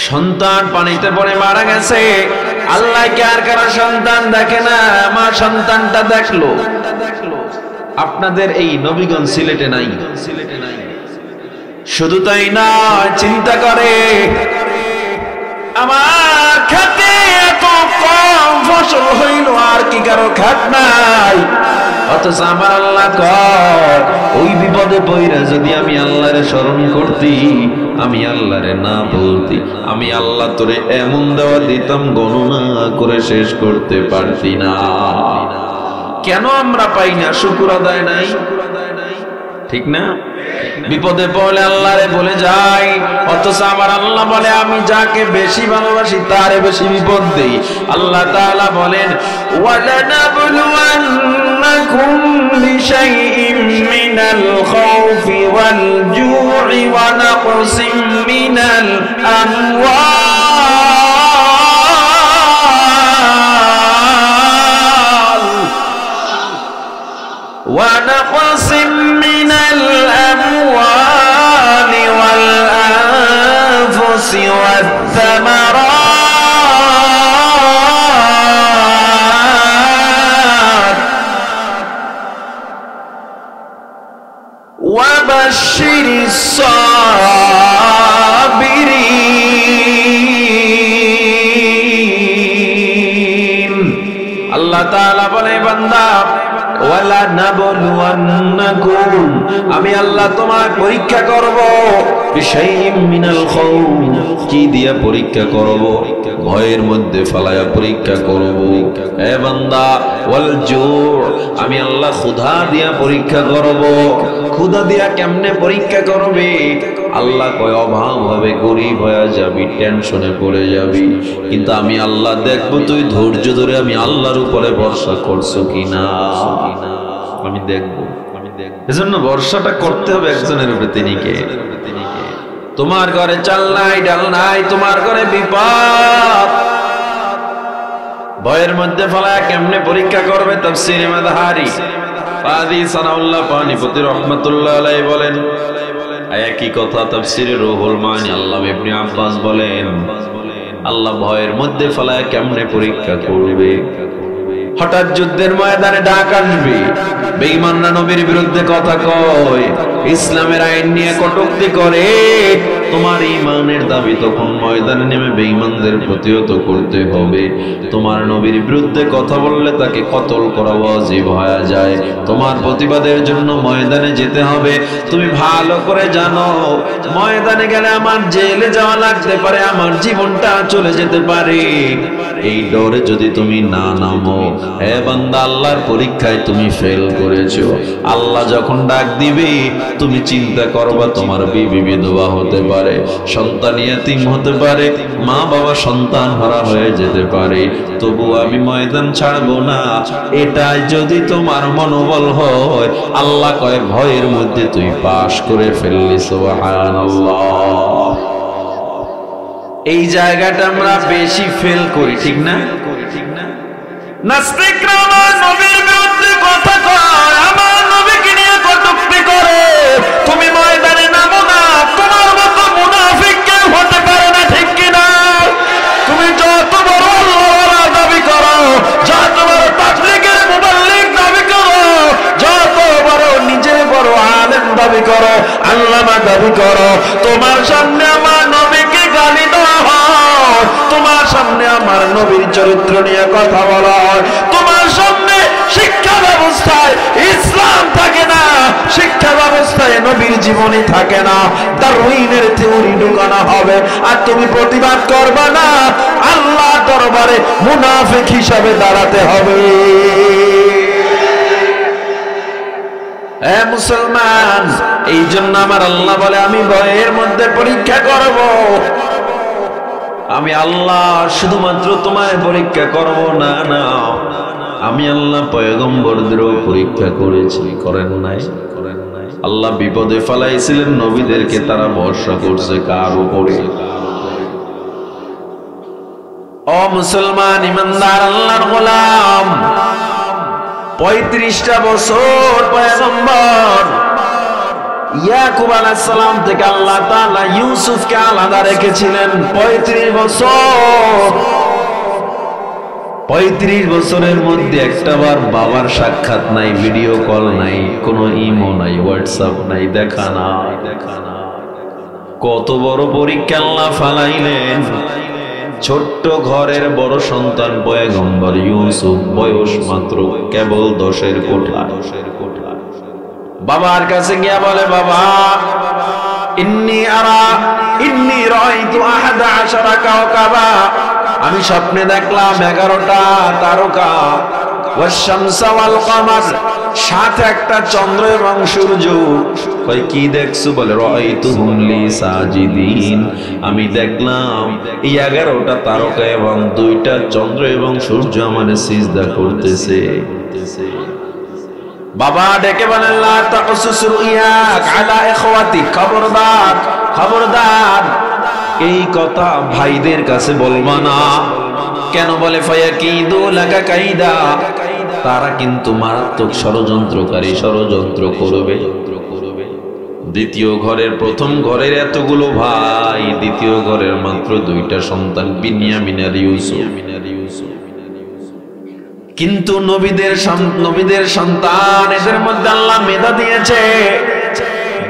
সন্তান পানিতে পড়ে মারা গেছে, আল্লাহ কে আর কারো সন্তান দেখে না, আমার সন্তানটা দেখলো। আপনাদের এই নবীগঞ্জ সিলেটে নাই, শুধু তাই না, চিন্তা করে আমার খেতে এত কম ফসল হইল আর কি কারো খাত নাই, অথচ আমার আল্লাহ কর ওই বিপদে পইরা যদি আমি আল্লাহরে স্মরণ করতি, আমি আল্লাহরে না বলতি, আমি আল্লাহ তোরে এমন দেওয়া দিতাম গণনা করে শেষ করতে পারতি না। কেন আমরা পাই না? শুকর আদায় নাই, ঠিক না? বিপদে পড়লে আল্লাহরে বলে যাই, অথচ আমার আল্লাহ বলে আমি যাকে বেশি ভালোবাসি তারে বেশি বিপদ দেই। আল্লাহ তাআলা বলেন ওয়ালানাবলুওয়ান্নাকুম বিশাইইম মিনাল খাউফি ওয়াল জু'i ওয়া নাকসিম মিনাল আমওয়াল ওয়া নাকসিম মিনাল الأموال والأنفس والثمرات وبشر الصابرين। الله تعالى বলে বান্দা ওয়ালানাবলুওয়ান্নাকুম, আমি আল্লাহ তোমাকে পরীক্ষা করব, বিশাইইম মিনাল খাউফ, কি দিয়া পরীক্ষা করব? ভয়ের মধ্যে ফেলায়া পরীক্ষা করব। হে বান্দা ওয়াল জু', আমি আল্লাহ ক্ষুধা দিয়া পরীক্ষা করব। ক্ষুধা দিয়া কেমনে পরীক্ষা করবে? আল্লাহ কয় অভাব হবে, গরিব হয়ে যাবি, টেনশনে পড়ে যাবি, কিন্তু আমি আল্লাহ দেখবো তুই ধৈর্য ধরে আমি আল্লাহর উপরে ভরসা করছো কিনা, আমি দেখবো। এজন্য ভরসাটা করতে হবে একজনের উপরে, তিনি কে? তোমার ঘরে চাল নাই ডাল নাই, তোমার ঘরে বিপদ, ভয়ের মধ্যে ফেলায় কেমনে পরীক্ষা করবে? তাফসীরে মাযহারি কাজী সানাউল্লাহ পানিপতি রাহমাতুল্লাহ আলাইহি বলেন, একই কথা তাফসীরে রুহুল মানি আল্লামা ইবনে আব্বাস বলেন, আল্লাহ ভয়ের মধ্যে ফেলায় কেমনে পরীক্ষা করবে? হঠাৎ যুদ্ধের ময়দানে ডাক আসবে, বেঈমানরা নবীর বিরুদ্ধে কথা কয়, ইসলামের আইন নিয়ে কটূক্তি করে, তোমার ঈমানের দাবি তখন ময়দানে নেমে বেঈমানদের প্রতিহত করতে হবে। তোমার নবীর বিরুদ্ধে কথা বললে তাকে কতল করা ওয়াজিব হয়ে যায়, তোমার প্রতিবাদের জন্য ময়দানে যেতে হবে। তুমি ভালো করে জানো ময়দানে গেলে আমার জেলে যাওয়া লাগতে পারে, আমার জীবনটা চলে যেতে পারে। এই ডরে যদি তুমি না নামো, হে বান্দা আল্লাহর পরীক্ষায় তুমি ফেল করেছো, আল্লাহ যখন ডাক দিবে তুমি চিন্তা করবা তোমার বিবি বিধবা হতে পারে, সন্তান ইয়াতীম হতে পারে, মা বাবা সন্তান হারা হয়ে যেতে পারে, তবু আমি ময়দান ছাড়বো না, এটাই যদি তোমার মনোবল হয়, আল্লাহ কয় ভয়ের মধ্যে তুই পাশ করে ফেললি। সুবহানাল্লাহ। এই জায়গাটা আমরা বেশি ফেল করি, ঠিক না? নাস্তিকরা আমার নবীর বিরুদ্ধে কথা কয়, আমার নবীকে নিয়ে কটূক্তি করে, তুমি ময়দানে নামো না, তোমার মতো মুনাফিক কেউ হতে পারে না, ঠিক কিনা? তুমি যত বড় আল্লাহওয়ালা দাবি করো, যত বড় তাবলীগের মুবাল্লিগ দাবি করো, যত বড় নিজে বড় আলেম দাবি করো, আল্লামা দাবি করো, তোমার সামনে আমার নবীকে গালি দেওয়া হয়, আমার নবীর চরিত্র নিয়ে কথা বলা হয়, তোমার সামনে শিক্ষা ব্যবস্থায় ইসলাম থাকে না, শিক্ষা ব্যবস্থায় নবীর জীবনী থাকে না, দারউইনের থিওরি ঢুকানো হবে, আর তুমি প্রতিবাদ করবে না, আল্লাহ দরবারে মুনাফিক হিসাবে দাঁড়াতে হবে। মুসলমান, এই জন্য আমার আল্লাহ বলে আমি ভয়ের মধ্যে পরীক্ষা করব। আমি আল্লাহ শুধুমাত্র তোমায় পরীক্ষা করব না, না, আমি আল্লাহ পয়গম্বরদেরও পরীক্ষা করেছি, করেন নাই? আল্লাহ বিপদে ফেলাইছিলেন নবীদেরকে, তারা ভরসা করছে কার উপরে? ও মুসলমান ইমানদার আল্লাহর গোলাম, 35টা বছর পয়গম্বর ইয়াকুব আলাইহিস সালাম থেকে আল্লাহ তাআলা ইউসুফকে আলাদা রেখেছিলেন 35 বছর। 35 বছরের মধ্যে একটাবার বাবার সাক্ষাৎ নাই, ভিডিও কল নাই, কোনো ইমো নাই, হোয়াটসঅ্যাপ নাই, দেখা না। কত বড় পরীক্ষা আল্লাহ ফালাইলেন। ছোট্ট ঘরের বড় সন্তান পয়গম্বর ইউসুফ, বয়স মাত্র কেবল 10-এর কোঠা। বাবার কাছে গিয়া বলে, বাবা ইন্নী রাআইতু 11 কাওকাবা, আমি স্বপ্নে দেখলাম 11টা তারকা, ওয়াশ-শামসা ওয়াল কমার, সাথে একটা চন্দ্র এবং সূর্য। কই কি দেখছো? বলে রাআইতুহুম লি সাজিদিন, আমি দেখলাম এই 11টা তারকা এবং 2টা চন্দ্র এবং সূর্য আমারে সিজদা করতেছে। বাবা ডেকে বলেন, লা তাকসুস রুইয়াক আলা ইখওয়াতি, খবরদার খবরদার, এই কথা ভাইদের কাছে বলবা না। কেন? বলে ফায়াকিদু লাকা কাইদা, তারা কিন্তু মারাত্মক ষড়যন্ত্রকারী, ষড়যন্ত্র করবে। দ্বিতীয় ঘরের, প্রথম ঘরের এতগুলো ভাই, দ্বিতীয় ঘরের মাত্র 2টা সন্তান, বিনিয়ামিন আর ইউসুফ। কিন্তু নবীদের সন্তান, এদের মধ্যে আল্লাহ মেধা দিয়েছে।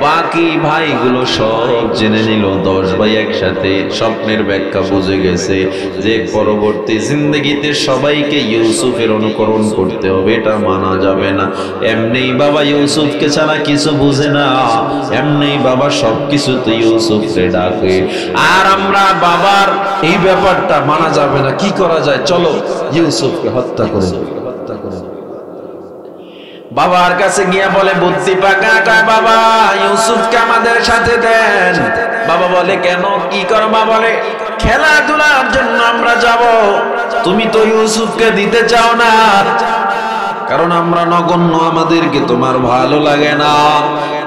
বাকি ভাইগুলো সব জেনে নিল, 10 ভাই একসাথে স্বপ্নের ব্যাখ্যা বুঝে গেছে যে পরবর্তী জিন্দগিতে সবাইকে ইউসুফের অনুকরণ করতে হবে, এটা মানা যাবে না। এমনি বাবা ইউসুফকে ছাড়া কিছু বুঝে না, এমনি বাবা সবকিছুতে ইউসুফকে ডাকে। আর আমরা বাবার এই ব্যাপারটা মানা যাবে না, কি করা যায়? চলো ইউসুফকে হত্যা করে দিই। বাবার কাছে গিয়া বলে, বুদ্ধি পাকা, বাবা ইউসুফকে আমাদের সাথে দেন। বাবা বলে, কেন, কি করবা? বলে, খেলাধুলার জন্য আমরা যাব। তুমি তো ইউসুফকে দিতে চাও না, কারণ আমরা নগণ্য, আমাদেরকে তোমার ভালো লাগে না।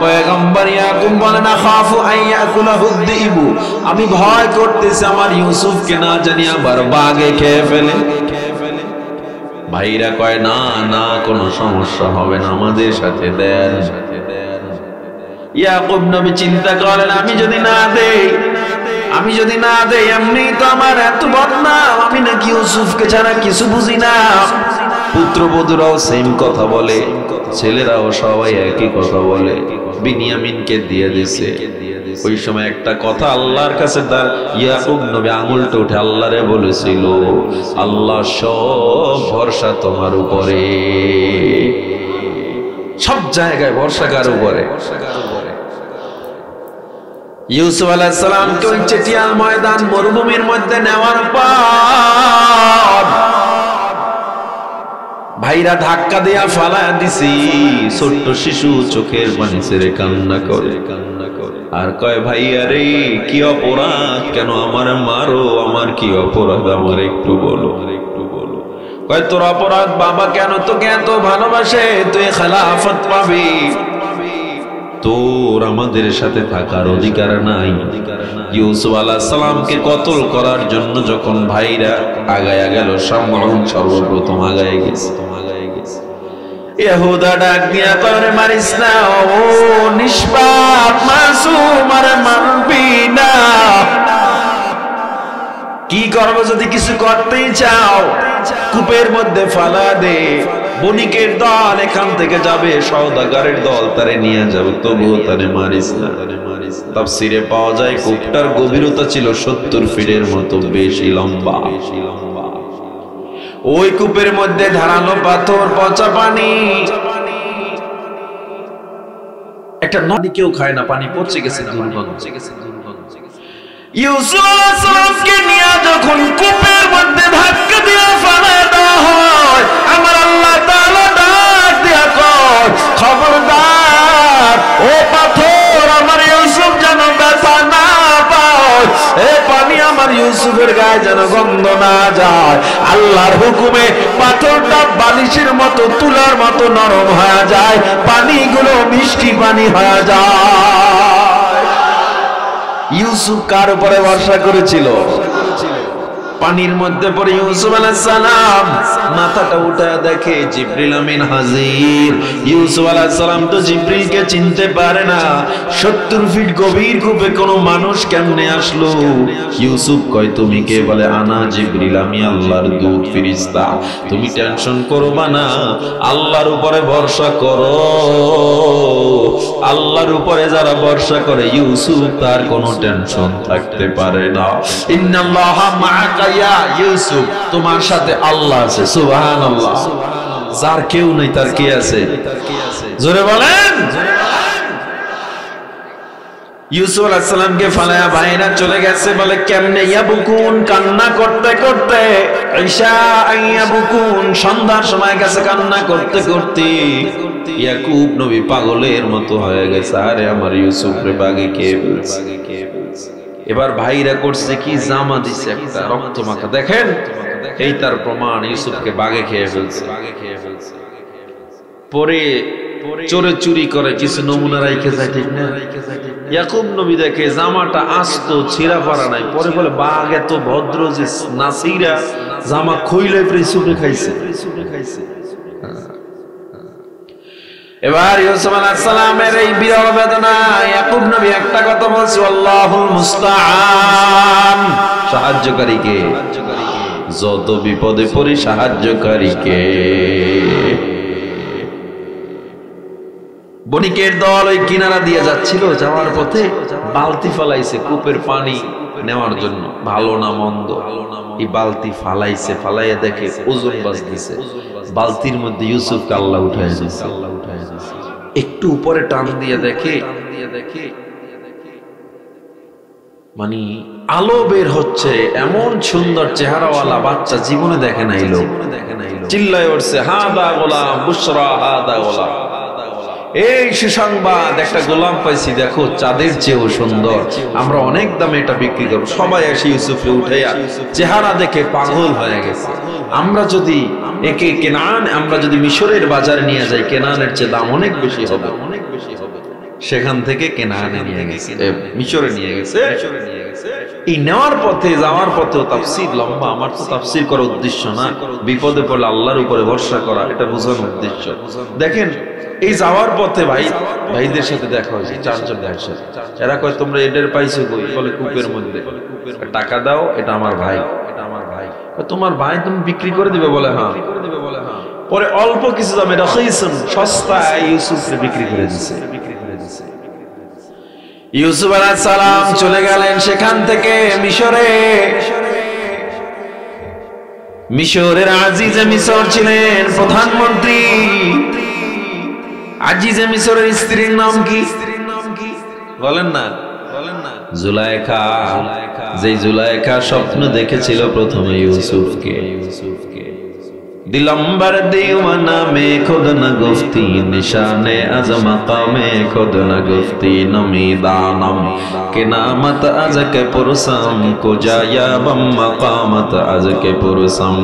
পয়গম্বর ইয়াকুব বলে, না খাফু আইয়াকুলাহু যিবু, আমি ভয় করতেছি আমার ইউসুফকে না জানি আবার বাঘে খেয়ে ফেলে। ভাইরা কয়, না না, কোনো সমস্যা হবে না, আমাদের সাথে দেন। ইয়াকুব নবী চিন্তা করেন, আমি যদি না দেই, এমনি তো আমার এত বদনাম, আমি নাকি ইউসুফকে ছাড়া কিছু বুঝি না। পুত্রবধূরাও সেম কথা বলে, ছেলেরাও সবাই একই কথা বলে। বিনিয়ামিনকে দিয়ে দিছে। ওই সময় একটা কথা আল্লাহর কাছে তার ইয়াকুব নবী আঙুলটা উঠে আল্লাহরে বলেছিল, আল্লাহ সব ভরসা তোমার উপরে, সব জায়গায় ভরসা কার উপরে? ইউসুফ আলাইহিস সালামকে ওই চেটিয়াল ময়দান মরুভূমির মধ্যে নেওয়ার পর ভাইরা ধাক্কা দিয়া ফালায়া দিছি। ছোট্ট শিশু চোখের পানি ছেড়ে কান্না করে। আর কয়, ভাইয়া রে কি অপরাধ, কেন আমার মারো, আমার কি অপরাধ, আমার একটু বলো। কয়, তোর অপরাধ বাবা কেন তোকে এত ভালোবাসে, তুই খেলাফত পাবি, তোর আমাদের সাথে থাকার অধিকার নাই। ইউসুফ আলাইহিস সালামকে কতল করার জন্য যখন ভাইরা আগায়া গেল, সর্বপ্রথম আগায় গেছে। ইহুদা ডাক দিয়া কয়, মারিস না, ও নিষ্পাপ মাসুম, আরে মারবি না। কি করবো? যদি কিছু করতেই চাও কূপের মধ্যে ফালা দে, বণিকের দল এখান থেকে যাবে, সওদাগরের দল তারে নিয়ে যাবে, তবুও তারে মারিস না। তাফসীরে পাওয়া যায় কূপটার গভীরতা ছিল 70 ফিটের মতো বেশি লম্বা। ওই কূপের মধ্যে ধারালো পাথর, পচা পানি, একটা নদী কেউ খায় না, পানি পচে গেছে, দুর্গন্ধ। ইউসুফ আলাইহিস সালামকে নিয়ে যখন কূপের মধ্যে ধাক্কা দিয়ে ফেলে দেওয়া হয়, আমার আল্লাহ তাআলা ডাক দিয়া কয়, খবরদার ও পাথর, আমার ইউসুফ যেন ব্যথা না পায়, এ পানি আমার ইউসুফের গায়ে যেন গন্ধ না যায়। আল্লাহর হুকুমে পাথরটা বালিশের মতো, তুলার মতো নরম হয়ে যায়, পানিগুলো মিষ্টি পানি হয়ে যায়। ইউসুফ কার উপরে ভরসা করেছিল? পানির মধ্যে পড়ে ইউসুফ আলাইহিস সালাম মাথাটা উঠায় দেখে জিবরিল আমিন হাজির। ইউসুফ আলাইহিস সালাম তো জিবরিলকে চিনতে পারে না, 70 ফিট গভীর কূপে কোন মানুষ কেমনে আসলো? ইউসুফ কয়, তুমি কে? বলে, আনা জিবরিল, আমি আল্লাহর দূত ফেরেশতা। তুমি টেনশন করবা না, আল্লাহর উপরে ভরসা করো। আল্লাহর উপরে যারা ভরসা করে ইউসুফ তার কোনো টেনশন থাকতে পারে না। ইন্নাল্লাহা মাআকা ইয়া ইউসুফ, তোমার সাথে আল্লাহ আছে। সুবহানাল্লাহ। যার কেউ নাই তার কে আছে? জোরে বলেন। ইউসুফ আলাইহিস সালামকে ফালায়া বাইরা চলে গেছে। বলে কেমনে? ইয়াবকুন, কান্না করতে করতে, ঈশা ইয়াবকুন, সন্ধ্যার সময় গেছে কান্না করতে করতে। ইয়াকুব নবী পাগলের মতো হয়ে গেছে, আরে আমার ইউসুফ রে বাগে কে ফেলছে। এবার ভাইরা করছে কি? জামা দিছে একটা রক্ত মাখা, দেখেন এই তার প্রমাণ, ইউসুফকে বাগে খেয়ে ফেলছে। পরে চোরে চুরি করে কিছু নমুনা রাইখে যায়, ঠিক না? ইয়াকুব নবী দেখে জামাটা আস্ত, ছিঁড়া ফাড়া নাই। পরে বলে, বাঘ এত ভদ্র যে নাসিরা জামা খইলে ইউসুফে খাইছে। এবার ইউসুফ আলাইহিস সালামের এই বিরহ বেদনা, ইয়াকুব নবী একটা কথা বলছে, আল্লাহুল মুস্তাআন, সাহায্যকারী কে? যত বিপদে পড়ি সাহায্যকারী কে? বণিকের দল ওই কিনারা দিয়ে যাচ্ছিল, যাওয়ার পথে বালতি ফালাইছে কূপের পানি নেওয়ার জন্য, ভালো না মন্দ। এই বালতি ফালাইছে, ফালাইয়া দেখে ওজন বাজ দিছে, বালতির মধ্যে ইউসুফকে আল্লাহ উঠায় দিয়েছে। একটু উপরে টান দিয়ে দেখে মানে আলো বের হচ্ছে, এমন সুন্দর চেহারাওয়ালা বাচ্চা জীবনে দেখে নাই লোক। চিল্লায় উঠছে, হাদা গোলাম বুশরা, হাদা গোলাম, এই সুসংবাদ, একটা গোলাম পাইছি, দেখো চাঁদের চেয়েও সুন্দর, আমরা অনেক দামে এটা বিক্রি করবো। সবাই এসে ইউসুফে উঠে চেহারা দেখে পাগল হয়ে গেছে। আমরা যদি একে কেনান, আমরা যদি মিশরের বাজারে নিয়ে যাই, কেনানের চেয়ে দাম অনেক বেশি হবে। সেখান থেকে কেনানে নিয়ে গেছে, মিশরে নিয়ে গেছে। এই নেওয়ার পথে, যাওয়ার পথেও তাফসীর লম্বা, আমার তো তাফসীর করার উদ্দেশ্য না, বিপদে পড়লে আল্লাহর উপরে ভরসা করা, এটা বোঝানোর উদ্দেশ্য। দেখেন এই যাওয়ার পথে ভাইদের সাথে দেখা হয়েছে, 4 জন ভাইয়ের সাথে। এরা কয়, তোমরা এদের পাইছো কই? বলে, কূপের মধ্যে। টাকা দাও, এটা আমার ভাই। তোমার ভাই তুমি বিক্রি করে দিবে? বলে, হ্যাঁ। পরে অল্প কিছু দামে রাখিসুন, সস্তায় ইউসুফকে বিক্রি করে দিছে। ইউসুফ আলাইহিস সালাম চলে গেলেন সেখান থেকে মিশরে। মিশরের আজিজে মিশর ছিলেন প্রধানমন্ত্রী। আজিজে মিশরের স্ত্রীর নাম কি? বলেন না। জুলাইখা। যেই জুলাইখা স্বপ্ন দেখেছিল প্রথমে ইউসুফকে। दिलंबर दीवाना में खुद न गुफ्ती, निशाने अज मकामे खुद न गुफ्ती, नमी दानम के नामत अज के पुरसम को जाया बम मकामत अज के पुरसम,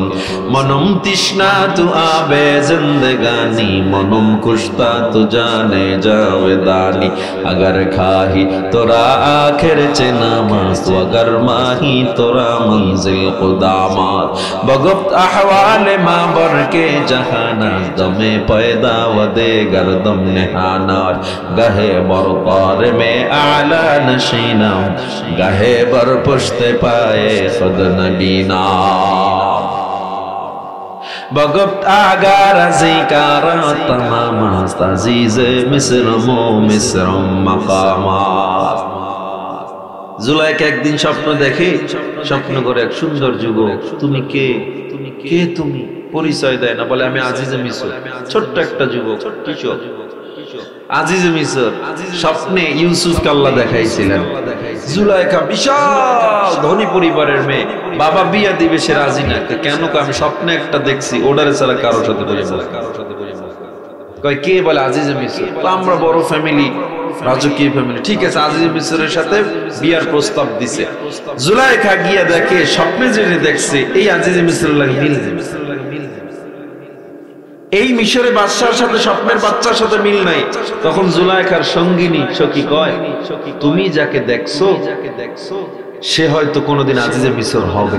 मनम तिश्ना तु आबे जिंदगानी, मनम कुश्ता तु जाने जावेदानी, अगर खाही तोरा आखिर चे नामाज, तो अगर माही तोरा मंजिल खुदामात, बगुप्त अहवाल मा बर के जहाना, दमे पैदा वदे गर्दम निहानार, गहे बरतार में आला नशीना, गहे बर पुश्ते पाए खुद नबीना, बगुप्त आगार जिकारा तमामा, अजीज मिस्र मो मिस्रम मकामा। জুলাইখা একদিন স্বপ্ন দেখে, স্বপ্ন করে এক সুন্দর যুবক, তুমি কে, কে তুমি, পরিচয় দেয় না, বলে আমি আজিজে মিসর। ছোট্ট একটা যুবক, কিশোর আজিজে মিসর। স্বপ্নে ইউসুফকে আল্লাহ দেখাইছিলেন। জুলাইখা বিশাল ধনী পরিবারের মেয়ে, বাবা বিয়া দিবে, সে রাজি না। কেন? আমি স্বপ্নে একটা দেখছি, ওডারে ছাড়া কারোর সাথে বলি না। কয় কে? বলে আজিজে মিসর। আমরা বড় ফ্যামিলি, রাজকীয় ফ্যামিলি। ঠিক আছে, আজিজে মিসরের সাথে বিয়ার প্রস্তাব দিছে। জুলাইখা গিয়া দেখে, স্বপ্নে যেটা দেখছে এই আজিজে মিসরের লাগে মিল। এই মিশরের বাদশার সাথে স্বপ্নের বাচ্চার সাথে মিল নাই। তখন জুলাইখার সঙ্গিনী সখী কয়, তুমি যাকে দেখছো সে হয়তো কোনোদিন আজিজে মিসর হবে।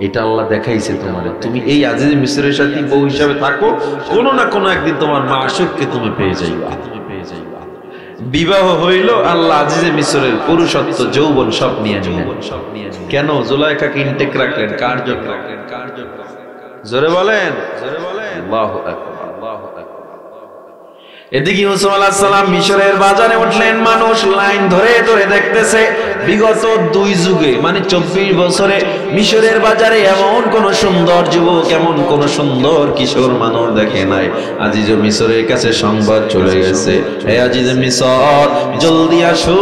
এটা আল্লাহ দেখাইছে তোমারে। তুমি এই আজিজে মিসরের সাথে বউ হিসাবে থাকো, কোনো না কোনো একদিন তোমার মাশূককে তুমি পেয়ে যাইবা। বিবাহ হইল, আল্লাহ আজিজে মিসরের পুরুষত্ব, যৌবন সব নিয়ে নিলেন। কেন? জুলাইখাকে ইনটেক রাখলেন। কার জন্য? জোরে বলেন, আল্লাহু আকবার, আল্লাহু আকবার। এদিকে ইউসুফ আলাইহিস সালাম মিশরের বাজারে উঠলেন। মানুষ লাইন ধরে ধরে দেখতেছে। বিগত 2 যুগে, মানে 24 বছরে মিশরের বাজারে এমন কোন সুন্দর যুবক, এমন কোন সুন্দর কিশোর মানুষ দেখে নাই। আজিজ মিশরের কাছে সংবাদ চলে গেছে, হে আজিজ মিশর, জলদি আসো,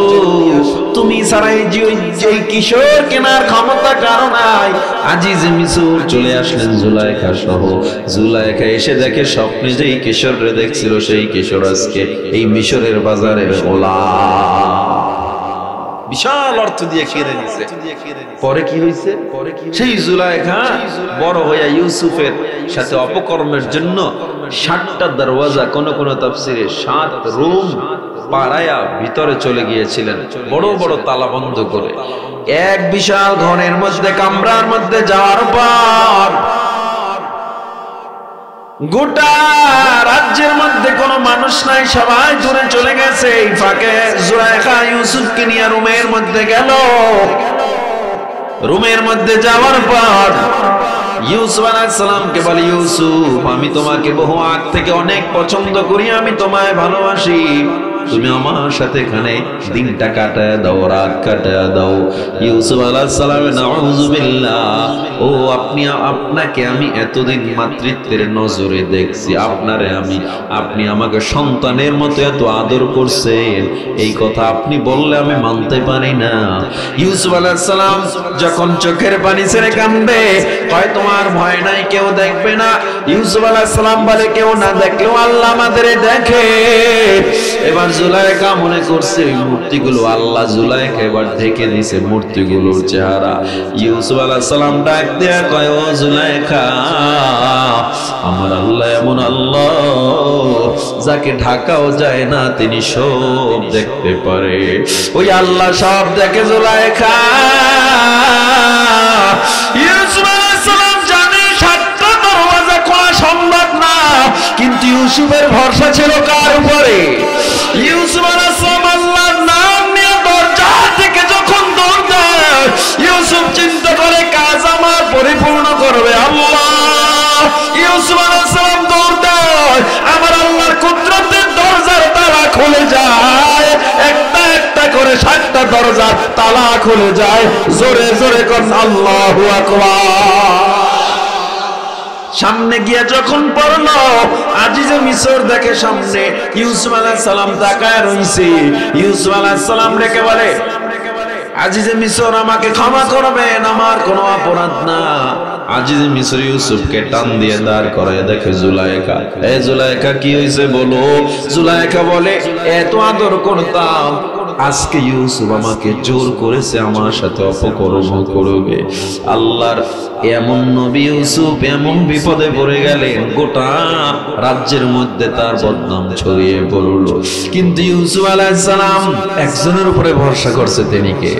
তুমি ছাড়াই যে কিশোর কেনার ক্ষমতা কারো নাই। আজিজ মিশর চলে আসলেন জুলাইখা সহ। জুলাইখা এসে দেখে স্বপ্নে যেই কিশোররে দেখছিল সেই কিশোর আজকে এই মিশরের বাজারের গোলাম। বিশাল অর্থ দিয়ে কিনে নিছে। পরে কি হয়েছে? সেই জুলাইখা বড় হইয়া ইউসুফের সাথে অপকর্মের জন্য 7টা দরওয়াজা, কোন কোন তাফসিরে 7 রুম পাড়ায়া ভিতরে চলে গিয়েছিলেন, বড় বড় তালা বন্ধ করে। এক বিশাল ঘরের মধ্যে, কামরার মধ্যে যাওয়ার পর গোটা রাজ্যের মধ্যে কোনো মানুষ নাই, সবাই দূরে চলে গেছে। এই ফাঁকে জুলাইখা ইউসুফকে নিয়ে রুমের মধ্যে গেল। রুমের মধ্যে যাওয়ার পর ইউসুফ আলাইহিস সালামকে বলে, ইউসুফ, আমি তোমাকে বহু আগ থেকে অনেক পছন্দ করি, আমি তোমায় ভালোবাসি, তুমি আমার সাথে এখানে দিনটা কাটায় দাও, রাত কাটায় দাও। ইউসুফ আলাইহিস সালাম, নাউযুবিল্লাহ, ও আপনাকে আমি এতদিন মাতৃত্বের নজরে দেখছি, আপনি আমাকে সন্তানের মতো এত আদর করছেন, এই কথা আপনি বললে আমি মানতে পারি না। ইউসুফ আলাইহিস সালাম যখন চোখের পানি ছেড়ে কাঁদে, হয় তোমার ভয় নাই, কেউ দেখবে না। ইউসুফ আলাইহিস সালাম বলে, কেউ না দেখলেও আল্লাহ আমাদের দেখে। এবার জুলাইখা মনে করছে ওই মূর্তিগুলো আল্লাহ। জুলাইখা এবার ঢেকে দিয়েছে মূর্তিগুলোর চেহারা। ইউসুফ আলাইহিস সালাম ডাক দেয়া কয়, ও জুলাইখা, আমার আল্লাহ এমন আল্লাহ যাকে ঢাকাও যায় না, তিনি সব দেখতে পারে। ওই আল্লাহ সব দেখে জুলাইখা। ইউসুফ আলাইহিস সালাম জানে 7টা দরওয়াজা খোলা সম্ভব না, কিন্তু ইউসুফের ভরসা ছিল কার উপরে? ইউসুফ আলাইহিস সালাম আল্লাহর নাম নিয়ে দরজা থেকে যখন দৌড় দেয়, ইউসুফ চিন্তা করে কাজ আমার পরিপূর্ণ করবে আল্লাহ। ইউসুফ আলাইহিস সালাম দৌড় দেয়, আমার আল্লাহর কুদরতের দরজার তালা খুলে যায়। একটা একটা করে 7টা দরজার তালা খুলে যায়। জোরে জোরে কোন আল্লাহু আকবার। সামনে গিয়া যখন পড়লো, আজিজে মিসর দেখে সামনে ইউসুফ আলাইহিস সালাম তাকায় রইছে। ইউসুফ আলাইহিস সালাম ডেকে বলে, আজিজে মিসর, আমাকে ক্ষমা করবেন, আমার কোনো অপরাধ না। আজিজে মিসর ইউসুফকে টান দিয়ে দাঁড় করায় দেখে জুলাইখা। এ জুলাইখা, কি হয়েছে বলো? জুলাইখা বলে, এত আদর করতাম, আজকে ইউসুফ আমাকে জোর করেছে আমার সাথে অপকর্ম করবে। আল্লাহর এমন নবী ইউসুফ এমন বিপদে পড়ে গেলেন, গোটা রাজ্যের মধ্যে তার বদনাম ছড়িয়ে পড়ল। কিন্তু ইউসুফ আলাইহিস সালাম একজনের উপরে ভরসা করছে, তিনি কে?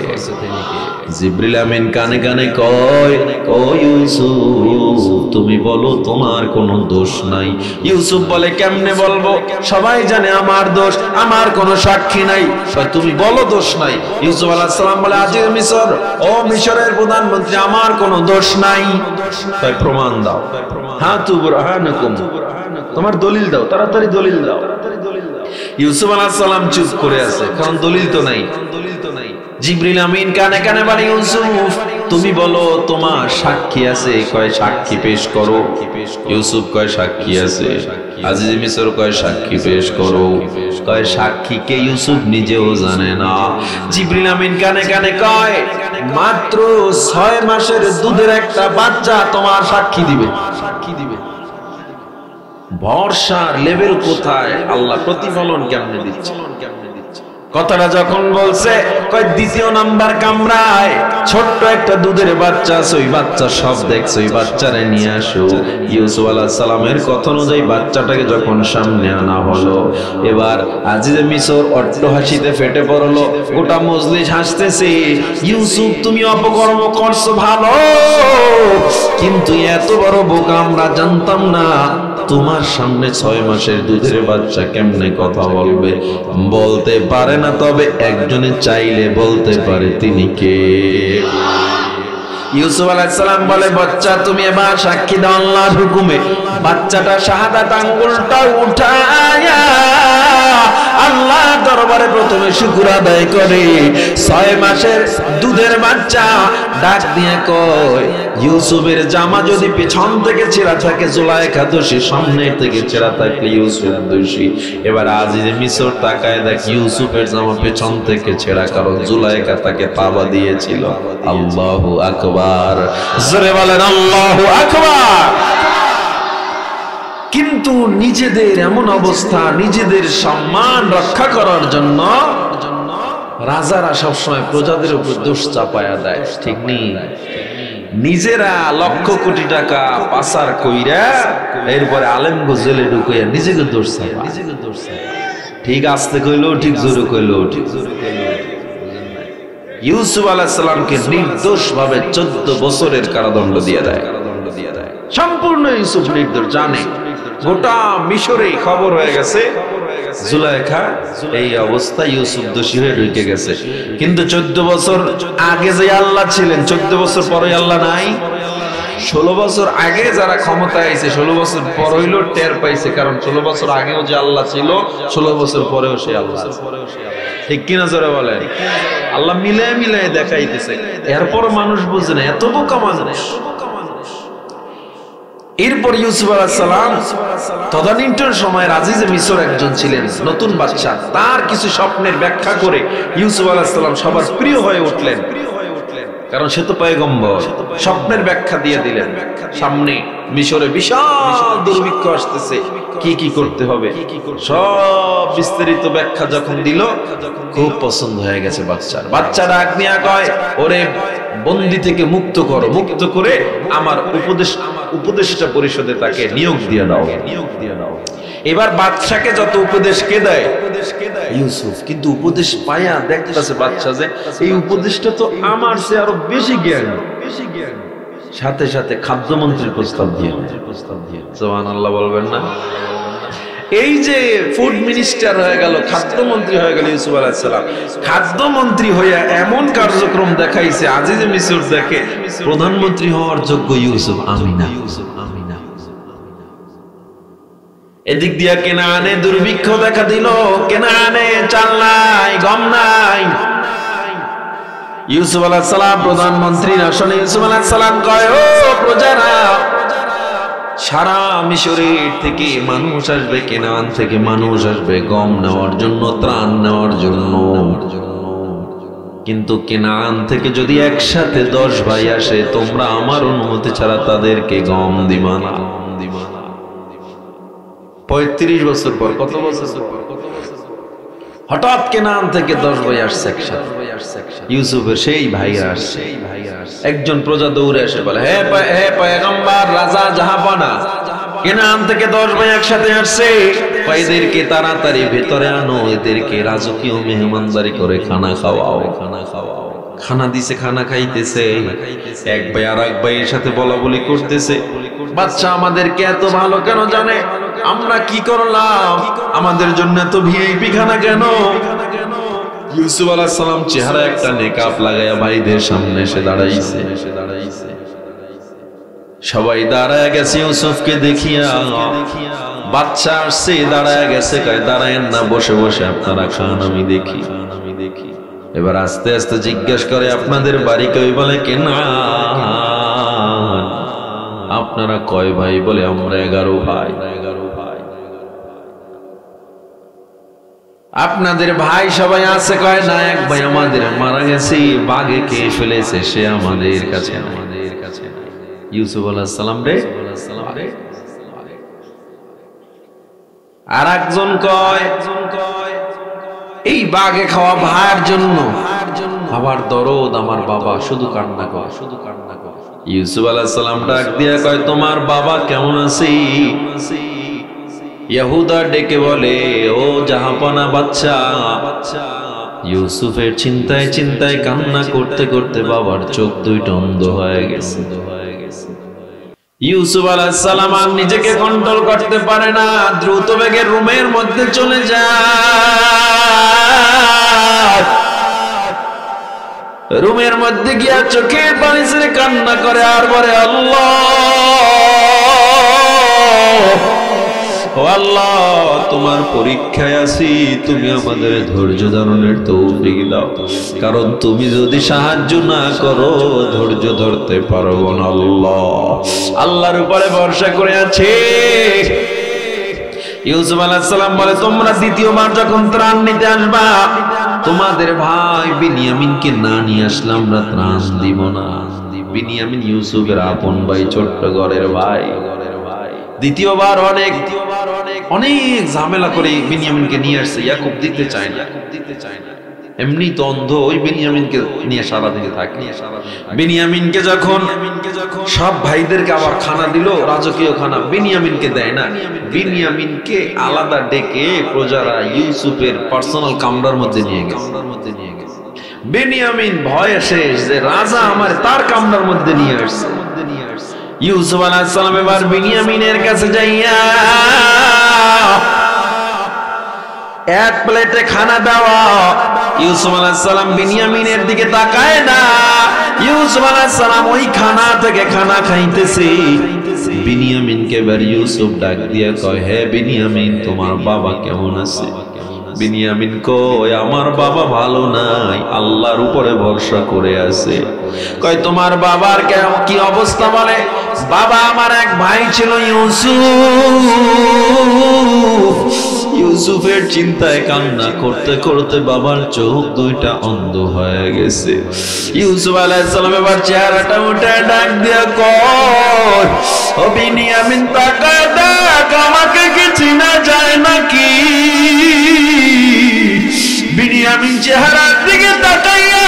জিবরিল আমিন কানে কানে কয়, ও ইউসুফ, তুমি বলো তোমার কোনো দোষ নাই। ইউসুফ বলে, কেমনে বলবো? সবাই জানে আমার দোষ, আমার কোনো সাক্ষী নাই, তুমি বলো দোষ নাই। ইউসুফ আলাইহিস সালাম বলে, আজিজ মিসর, ও মিশরের প্রধানমন্ত্রী, আমার কোনো দোষ নাই, তাই প্রমাণ দাও। হাতু বুরহানাকুম, তোমার দলিল দাও, তাড়াতাড়ি দলিল দাও। ইউসুফ আলাইহিস সালাম চুপ করে আছে, কারণ দলিল তো নাই। জিবরিল আমিন কানে কানে বলে ইউসুফ তুমি বলো তোমার সাক্ষী আছে? কয় সাক্ষী পেশ করো। ইউসুফ কয় সাক্ষী আছে। আজিজ মিসর কয় সাক্ষী পেশ করো। কয় সাক্ষী কে ইউসুফ নিজেও জানে না। জিবরিল আমিন কানে কানে কয় মাত্র 6 মাসের দুধের একটা বাচ্চা তোমার সাক্ষী দিবে। ভরসার লেভেল কোথায়, আল্লাহ প্রতিফলন কেমনে দিচ্ছে। কথাটা যখন বলছে কয় দ্বিতীয় নাম্বার কামরায় ছোট্ট একটা দুধের বাচ্চা আছে, ওই বাচ্চা সব দেখছে, ওই বাচ্চারে নিয়ে আসো। ইউসুফ আলাইহিস সালামের কথা অনুযায়ী বাচ্চাটাকে যখন সামনে আনা হলো, এবার আজিজে মিসর অট্টহাসিতে ফেটে পড়লো। গোটা মজলিস হাসতেছে, ইউসুফ তুমি অপকর্ম করছো ভালো, কিন্তু এত বড় বোকা আমরা জানতাম না। তোমার সামনে 6 মাসের দুধের বাচ্চা কেমনে কথা বলবে? বলতে পারে না, তবে একজনে চাইলে বলতে পারে, তিনি কে? ইউসুফ আলাইহিস সালাম বলে বাচ্চা তুমি এবার সাক্ষী দাও আল্লাহর হুকুমে। বাচ্চাটা শাহাদাত আঙ্গুলটা উঠায়া আল্লাহ দরবারে প্রথমে শুকর আদায় করে। 6 মাসের দুধের বাচ্চা ডাক দিয়ে কয় ইউসুফের জামা যদি পেছন থেকে ছেঁড়া থাকে জুলাইখা দোষী, সামনে থেকে ছেঁড়া থাকলে ইউসুফ দোষী। এবার আজিজে মিসর তাকায় দেখ ইউসুফের জামা পেছন থেকে ছেঁড়া, কারণ জুলাইখা তাকে তাওবা দিয়েছিল। আল্লাহু আকবার, জোরে বলেন আল্লাহু আকবার। কিন্তু নিজেদের এমন অবস্থা, নিজেদের সম্মান রক্ষা করার জন্য রাজারা সবসময় প্রজাদের উপর দোষ চাপায়া দেয়, ঠিক নেই? নিজেরা লক্ষ কোটি টাকা পাচার কইরা এরপরে আলেমগো জেলে ঢুকাইয়া নিজেকে দোষ চাপায়। ঠিক আসতে কইলো ঠিক, জোরে কইলো ঠিক। ইউসুফ আলাইহিস সালামকে নির্দোষ ভাবে 14 বছরের কারাদণ্ড দিয়ে দেয়। সম্পূর্ণ ইউসুফ নির্দোষ, জানে গোটা মিশরে খবর হয়ে গেছে জুলাইখা এই অবস্থা, ইউসুফ দোষী হয়ে ঢুকে গেছে। কিন্তু 14 বছর আগে যে আল্লাহ ছিলেন, 14 বছর পরে আল্লাহ নাই। 16 বছর আগে যারা ক্ষমতায় আইছে 16 বছর পর হইলো টের পাইছে, কারণ 16 বছর আগেও যে আল্লাহ ছিল 16 বছর পরেও সে আল্লাহ। ঠিক কিনা জোরে বলেন? আল্লাহ মিলায় মিলায় দেখাইতেছে, এরপর মানুষ বুঝে না, এত বোকা মানুষ। এরপর ইউসুফ আলাইহিস সালাম তদানীন্তন সময়ের আজিজে মিসর একজন ছিলেন, নতুন বাদশা। তার কিছু স্বপ্নের ব্যাখ্যা করে ইউসুফ আলাইহিস সালাম সবার প্রিয় হয়ে উঠলেন, কারণ সে তো পয়গম্বর। স্বপ্নের ব্যাখ্যা দিয়ে দিলেন। সামনে মিশরে বিশাল দুর্ভিক্ষ আসতেছে, কি কি করতে হবে সব বিস্তারিত ব্যাখ্যা যখন দিল, খুব পছন্দ হয়ে গেছে বাচ্চার। বাচ্চা ডাক দিয়া কয় ওরে বন্দি থেকে মুক্ত করো, মুক্ত করে আমার উপদেষ্টা পরিষদে তাকে নিয়োগ দিয়ে দাও। এবার বাদশাকে যত উপদেশ কে দেয় ইউসুফ, কিন্তু উপদেশ পায়া দেখতেছে বাদশা যে এই উপদেশটা তো আমার চেয়ে আরো বেশি জ্ঞান। সাথে সাথে খাদ্যমন্ত্রীর প্রস্তাব দিয়ে, সুবহানাল্লাহ বলবেন না? এই যে ফুড মিনিস্টার হয়ে গেল, খাদ্যমন্ত্রী হয়ে গেল ইউসুফ আলাইহিস সালাম। খাদ্যমন্ত্রী হইয়া এমন কার্যক্রম দেখাইছে, আজিজে মিসর দেখে প্রধানমন্ত্রী হওয়ার যোগ্য ইউসুফ আমি না। এদিক দিয়া কেনানে দুর্ভিক্ষ দেখা দিল, কেনানে চাল নাই, গম নাই। ইউসুফ আলাইহিস সালাম প্রধানমন্ত্রীর আসনে। ইউসুফ আলাইহিস সালাম কয় ও প্রজারা, সারা মিশরের থেকে মানুষ আসবে, কেনান থেকে মানুষ আসবে গম নেওয়ার জন্য, ত্রাণ নেওয়ার জন্য। কিন্তু কেনান থেকে যদি একসাথে 10 ভাই আসে, তোমরা আমার অনুমতি ছাড়া তাদেরকে গম দিবা না। 35 বছর পর, কত বছর পর হঠাৎ কেনান থেকে 10 ভাই আসছে একসাথে। ইউসুফের সেই ভাইরা আসছে। একজন প্রজা দৌড়ে এসে বলে, হে পয়গম্বর, রাজা জাহাপানা, কেনান থেকে 10 ভাই একসাথে আসছে, এদেরকে তাড়াতাড়ি ভেতরে আনো, এদেরকে রাজকীয় মেহমানদারি করে খানা খাওয়াও। খানা দিছে, খানা খাইতেছে। এক ভাই আর এক ভাইয়ের সাথে বলা বলি করতেছে, বাচ্চা আমাদেরকে এত ভালো কেন জানে, আমরা কি করলাম, আমাদের জন্য এত ভিআইপি খানা কেন? ইউসুফ আলাইহিস সালাম চেহারা একটা নেকাব লাগায়া ভাইদের সামনে এসে দাঁড়াইছে। সবাই দাঁড়ায় গেছে ইউসুফকে দেখিয়া। বাচ্চা আসছে, দাঁড়ায় গেছে, কয় দাঁড়ায়েন না, বসে বসে আপনারা খান, আমি দেখি। এবার আস্তে আস্তে জিজ্ঞেস করে আপনাদের বাড়ি কই? বলে কেনান। আপনারা কয় ভাই? বলে আমরা 11 ভাই। আপনাদের ভাই সবাই আছে? কয় না, এক ভাই আমাদের মারা গেছে, বাঘে খেয়ে ফেলেছে, সে আমাদের কাছে নাই। ইউসুফ আলাইহিস সালাম রে। আর একজন কয় এই বাঘে খাওয়া ভাইয়ের জন্য আবার দরদ আমার বাবা শুধু কান্না করে। ইউসুফ আলাইহিস সালাম ডাক দিয়া কয় তোমার বাবা কেমন আছে? ইহুদা ডেকে বলে ও জাহাপনা বাচ্চা। ইউসুফের চিন্তায় চিন্তায় কান্না করতে করতে বাবার চোখ দুইটা অন্ধ হয়ে গেছে। ইউসুফ আলাইহিস সালাম আর নিজেকে কন্ট্রোল করতে পারে না, দ্রুত বেগে রুমের মধ্যে চলে যায়। রুমের মধ্যে গিয়া চোখের পানি ছেড়ে কান্না করে আর বলে আল্লাহ, ও আল্লাহ, তোমার পরীক্ষায় আছি, তুমি আমাদের ধৈর্য ধারণের তৌফিক দাও, কারণ তুমি যদি সাহায্য না করো ধৈর্য ধরতে পারবো না। আল্লাহর উপরে ভরসা করে আছে। ইউসুফ আলাইহিস সালাম বলে তোমরা দ্বিতীয়বার যখন ত্রাণ নিতে আসবা, তোমাদের ভাই বিনিয়ামিনকে না নিয়ে আসলে আমরা ত্রাণ দিব না। বিনিয়ামিন ইউসুফের আপন ভাই, ছোট্ট ঘরের ভাই। দ্বিতীয়বার অনেক ঝামেলা করে বিনিয়ামিনকে নিয়ে আসছে। ইয়াকুব দিতে চায় না, এমনি তো অন্ধ, ওই বিনিয়ামিনকে নিয়ে সারাদিন থাকে। বিনিয়ামিনকে যখন সব ভাইদেরকে আবার খানা দিল, রাজকীয় খানা, বিনিয়ামিনকে দেয় না। বিনিয়ামিনকে আলাদা ডেকে প্রজারা ইউসুফের পার্সোনাল কামরার মধ্যে নিয়ে গেছে। বিনিয়ামিন ভয়ে শেষ যে রাজা আমার তার কামরার মধ্যে নিয়ে আসছে। ইউসুফ আলাইহিস সালাম এবার বিনিয়ামিনের কাছে যাইয়া এক প্লেটে খানা দেওয়া। ইউসুফ আলাইহিস সালাম বিনিয়ামিনের দিকে তাকায় না। ইউসুফ আলাইহিস সালাম ওই খানা থেকে খানা খাইতেছে। বিনিয়ামিনকে এবার ইউসুফ ডাক দিয়ে কয় হে বিনিয়ামিন, তোমার বাবা কেমন আছে? বিনিয়ামিন কয় আমার বাবা ভালো নাই, আল্লাহর উপরে ভরসা করে আছে। কয় তোমার বাবার কি অবস্থা? বলে বাবা আমার এক ভাই ছিল ইউসুফ। ইউসুফের চিন্তায় কান্না করতে করতে বাবার চোখ দুইটা অন্ধ হয়ে গেছে। ইউসুফ আলাইহিস সালাম এবার চেহারাটা উঠে ডাক দিয়ে কয় ও বিনিয়ামিন, তাকায় দেখ আমাকে কি চিনা যায় নাকি? বিনিয়ামিন চেহারার দিকে তাকাইয়া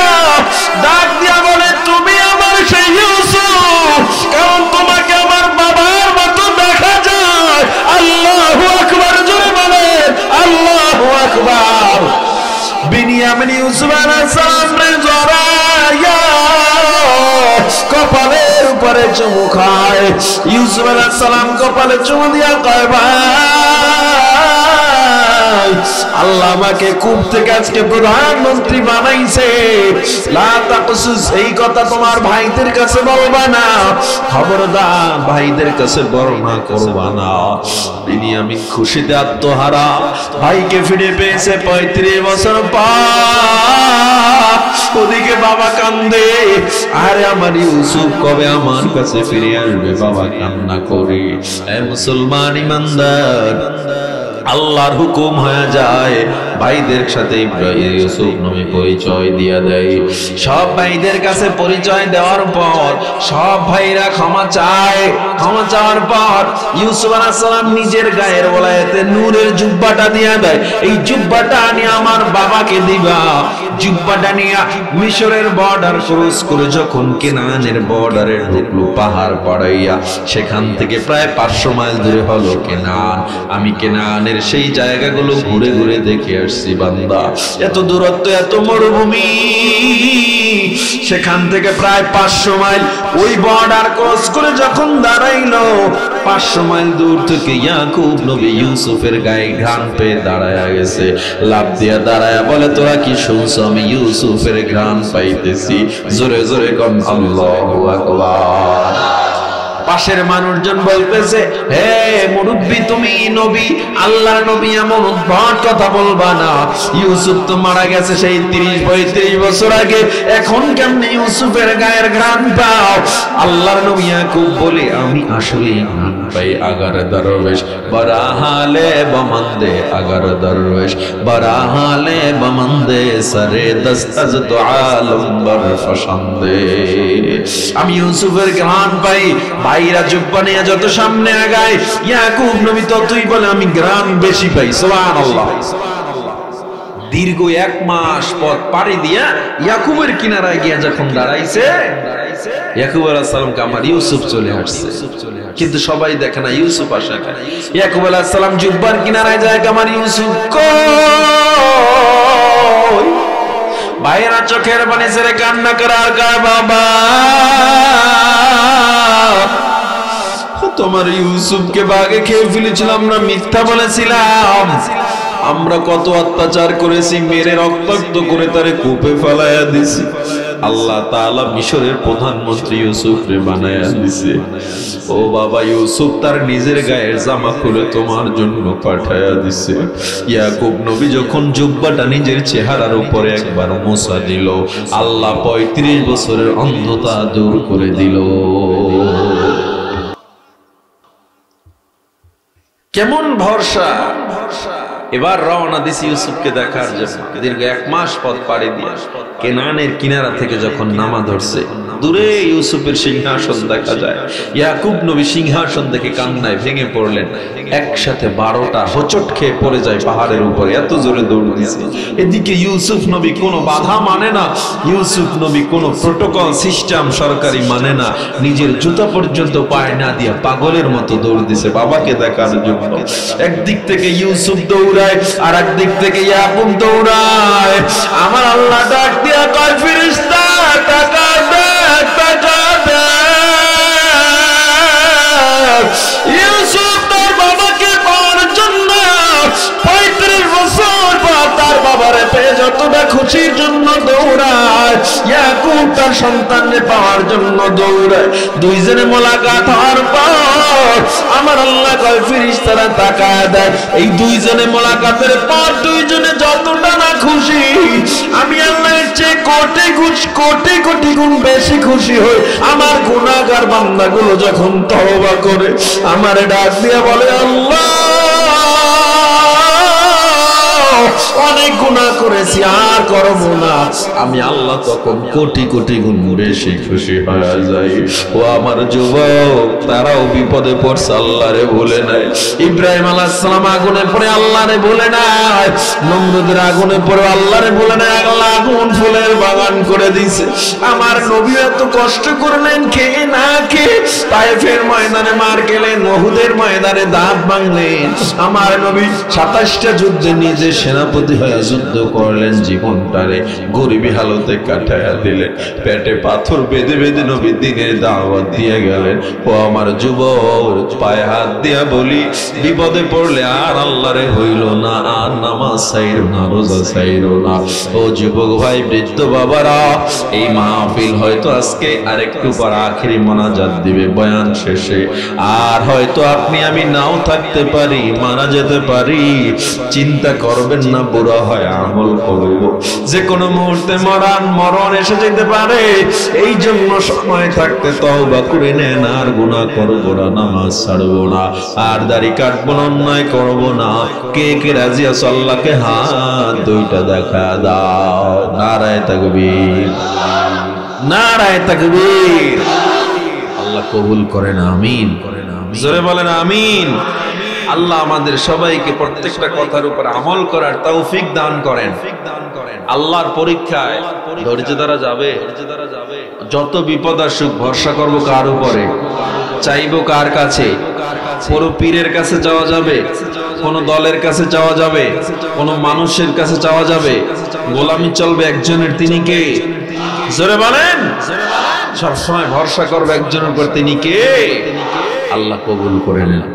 ডাক দিয়া বলে তুমি আমার সেই ইউসুফ, কারণ তোমাকে আমার বাবার মতো দেখা যায়। আল্লাহু আকবার, জোরে বলেন আল্লাহু আকবার। বিনিয়ামিন ইউসুফ আলাইহিস সালামের জড়াইয়া কপালের উপরে চুমু খায়। ইউসুফ আলাইহিস সালাম কপালে চুমু দিয়া কয় ভাই, আল্লাহ আমাকে কূপ থেকে আজকে প্রধানমন্ত্রী বানাইছে। লা তাকসুস, এই কথা তোমার ভাইদের কাছে বলবা না, খবরদার ভাইদের কাছে বর্ণনা করবা না। বিনিয়ামিন খুশিতে আত্মহারা, ভাইকে ফিরে পেয়েছে 35 বছর পর। ওদিকে বাবা কান্দে, আরে আমার ইউসুফ কবে আমার কাছে ফিরে আসবে? বাবা কান্না করে। মুসলমান ইমানদার, আল্লাহর হুকুম হয়ে যায়, ভাইদের সাথে ইউসুফ নামে পরিচয় দিয়ে দেয়। সব ভাইদের কাছে পরিচয় দেওয়ার পর সব ভাইরা ক্ষমা চায়। ক্ষমা চাওয়ার পর ইউসুফ আলাইহিস সালাম নিজের গায়ের বলায়েতে নূরের জুব্বাটা দিয়ে দেয়। এই জুব্বাটা নিয়ে আমার বাবাকে দিবা। জুব্বাটা নিয়ে মিশরের বর্ডার ক্রস করে যখন কেনানের বর্ডারে ঢুকলো, পাহাড় পাড়াইয়া, সেখান থেকে প্রায় 500 মাইল দূরে হলো কেনান। আমি কেনানের সেই জায়গাগুলো ঘুরে ঘুরে দেখে আসছি বান্দা। এত দূরত্ব, এত মরুভূমি, সেখান থেকে প্রায় 500 মাইল ওই বর্ডার ক্রস করে যখন দাঁড়াইলো, 500 মাইল দূর থেকে ইয়াকুব নবী ইউসুফের গায়ে ঘ্রাণ পেয়ে দাঁড়ায়া গেছে। লাফ দিয়া দাঁড়ায়া বলে তোরা কি শুনছো? আমি ইউসুফের ঘ্রাণ পাইতেছি। জোরে জোরে কোন আল্লাহু আকবার। পাশের মানুষজন বলতেছে, হে মুরব্বি, তুমি নবী, আল্লাহর নবী, এমন উদ্ভট কথা বলবা না। ইউসুফ তো মারা গেছে সেই 30-35 বছর আগে, এখন কেমনে ইউসুফের গায়ের ঘ্রাণ পাও? আল্লাহর নবী ইয়াকুব বলে, আমি আসলে ঘ্রাণ পাই। আগার দরবেশ বরাহালে বমন্দে, আগার দরবেশ বরাহালে বমন্দে, সরে দস্তাজ তো আলম্বর ফসন্দে। আমি ইউসুফের ঘ্রাণ পাই। ভাইরা জুব্বা নিয়ে যত সামনে আগায়, ইয়াকুব নবী ততই বলে আমি ঘ্রাণ বেশি পাই। সুবহানাল্লাহ। দীর্ঘ 1 মাস পথ পাড়ি দিয়া ইয়াকুবের কিনারায় গিয়া যখন দাঁড়াইছে, ইয়াকুব আলাইহিস সালামকে আমার ইউসুফ চলে আসছে, কিন্তু সবাই দেখে না ইউসুফ আসে না। ইয়াকুব আলাইহিস সালাম জুব্বার কিনারায় যায়, আমার ইউসুফ কই? ভাইরা চোখের পানি ছেড়ে কান্না করে আর কয়, বাবা তোমার ইউসুফকে বাগে খেয়ে ফেলেছিলাম না, মিথ্যা বলেছিলাম। আমরা কত অত্যাচার করেছি, মেরে রক্তাক্ত করে তারে কূপে ফেলাইয়া দিছি। আল্লাহ তাআলা মিশরের প্রধানমন্ত্রী ইউসুফরে বানায়া দিছে। ও বাবা, ইউসুফ তার নিজের গায়ের জামা খুলে তোমার জন্য পাঠায়া দিছে। ইয়াকুব নবী যখন জুব্বাটা নিজের চেহারার উপরে একবার মোছা দিল, আল্লাহ 35 বছরের অন্ধতা দূর করে দিল। কেমন ভরসা! এবার রওনা দিছি ইউসুফকে দেখার জন্য। দীর্ঘ 1 মাস পথ পাড়ি দিয়ে কেনানের কিনারা থেকে যখন নামা ধরছে, দূরে ইউসুফের সিংহাসন দেখা যায়। ইয়াকুব নবী সিংহাসন দেখে কান্নায় ভেঙে পড়লেন। একসাথে 12টা হোঁচট খেয়ে পড়ে যায় পাহাড়ের উপরে, এত জোরে দৌড় দিয়েছে। এদিকে ইউসুফ নবী কোনো বাধা মানে না, ইউসুফ নবী কোনো প্রোটোকল সিস্টেম সরকারি মানে না, নিজের জুতা পর্যন্ত পায়ে না দিয়ে পাগলের মতো দৌড় দিছে বাবাকে দেখার জন্য। একদিক থেকে ইউসুফ দৌড়ায়, আর একদিক থেকে ইয়াকুব দৌড়ায়। আমার আল্লাহ ডাক দিয়া কয়, ফেরেশতা টাকা দে, টাকা দে। ইউসুফ তার বাবাকে পাওয়ার জন্য 35 বছর পর তার বাবারে পেয়ে যতটা খুশির জন্য দৌড়ায়, ইয়াকুব তার সন্তানকে পাওয়ার জন্য দৌড়ায়। দুইজনে মোলাকাত হওয়ার পর আমার আল্লাহ কয়, ফেরেশতারা তাকায় দেয়। এই দুইজনে মোলাকাতের পর দুইজনে যতটা না খুশি, আমি আল্লাহর চেয়ে কোটি কোটি গুণ বেশি খুশি হই আমার গুনাহগার বান্দাগুলো যখন তওবা করে আমারে ডাক দিয়ে বলে, আল্লাহ অনেক গুনাহ করেছি, আর করব না। আমি আল্লাহ তখন কোটি কোটি গুণ বেশি খুশি হয়ে যাই। ও আমার যুবক, তারাও বিপদে পড়ছে, আল্লাহরে ভুলে নাই। ইব্রাহিম আলাইহিস সালাম আগুনে পড়ে আল্লাহরে ভুলে নাই, নমরুদের আগুনে পড়ে আল্লাহরে ভুলে নাই। আল্লাহ আগুন ফুলের বাগান করে দিয়েছে। আমার নবী এত কষ্ট করলেন, খেয়ে না খেয়ে তায়েফের ময়দানে মার গেলেন, উহুদের ময়দানে দাঁত ভাঙলেন। আমার নবী 27টা যুদ্ধে নিজে সেনাপতি হয়ে যুদ্ধ করলেন, জীবনটারে গরিবী হালতে কাটায়া দিলেন। পেটে পাথর বেঁধে বেঁধে নবী দ্বীনের দাওয়াত দিয়ে গেলেন। ও আমার যুবক, পায়ে হাত দিয়া বলি, বিপদে পড়লে আর আল্লাহরে হইল না, আর নামাজ ছাইরো না, রোজা ছাইরো না। ও যুবক ভাই, বৃদ্ধ বাবারা, এই মাহফিল হয়তো আজকে আরেকটু পর আখেরি মোনাজাত দিবে বয়ান শেষে, আর হয়তো আপনি আমি নাও থাকতে পারি, মারা যেতে পারি। চিন্তা করবেন না, বুড়া হয় আমল করব, যে কোনো মুহূর্তে মরণ এসে যেতে পারে। এই জন্য সময় থাকতে তওবা করে নেন, আর গুনাহ করব না, নামাজ ছাড়বো না, আর দাড়ি কাটবো না, অন্যায় করব না। কে কে রাজি আছো? আল্লাহকে হাত দুইটা দেখা দাও। নারায়ে তাকবীর, নারায়ে তাকবীর। আল্লাহ কবুল করেন, আমিন। জোরে বলেন আমিন। আল্লাহ আমাদের সবাইকে প্রত্যেকটা কথার উপর আমল করার তৌফিক দান করেন। আল্লাহর পরীক্ষায় ধৈর্য দ্বারা যাবে। যত বিপদ আসুক ভরসা করব কার উপরে? চাইবো কার কাছে? কোন পীরের কাছে যাওয়া যাবে? কোন দলের কাছে যাওয়া যাবে? কোন মানুষের কাছে যাওয়া যাবে? গোলামি চলবে একজনের, তিনি কে? জোরে বলেন। সবসময় ভরসা করবে একজনের উপর, তিনি কে? আল্লাহ কবুল করে নেন।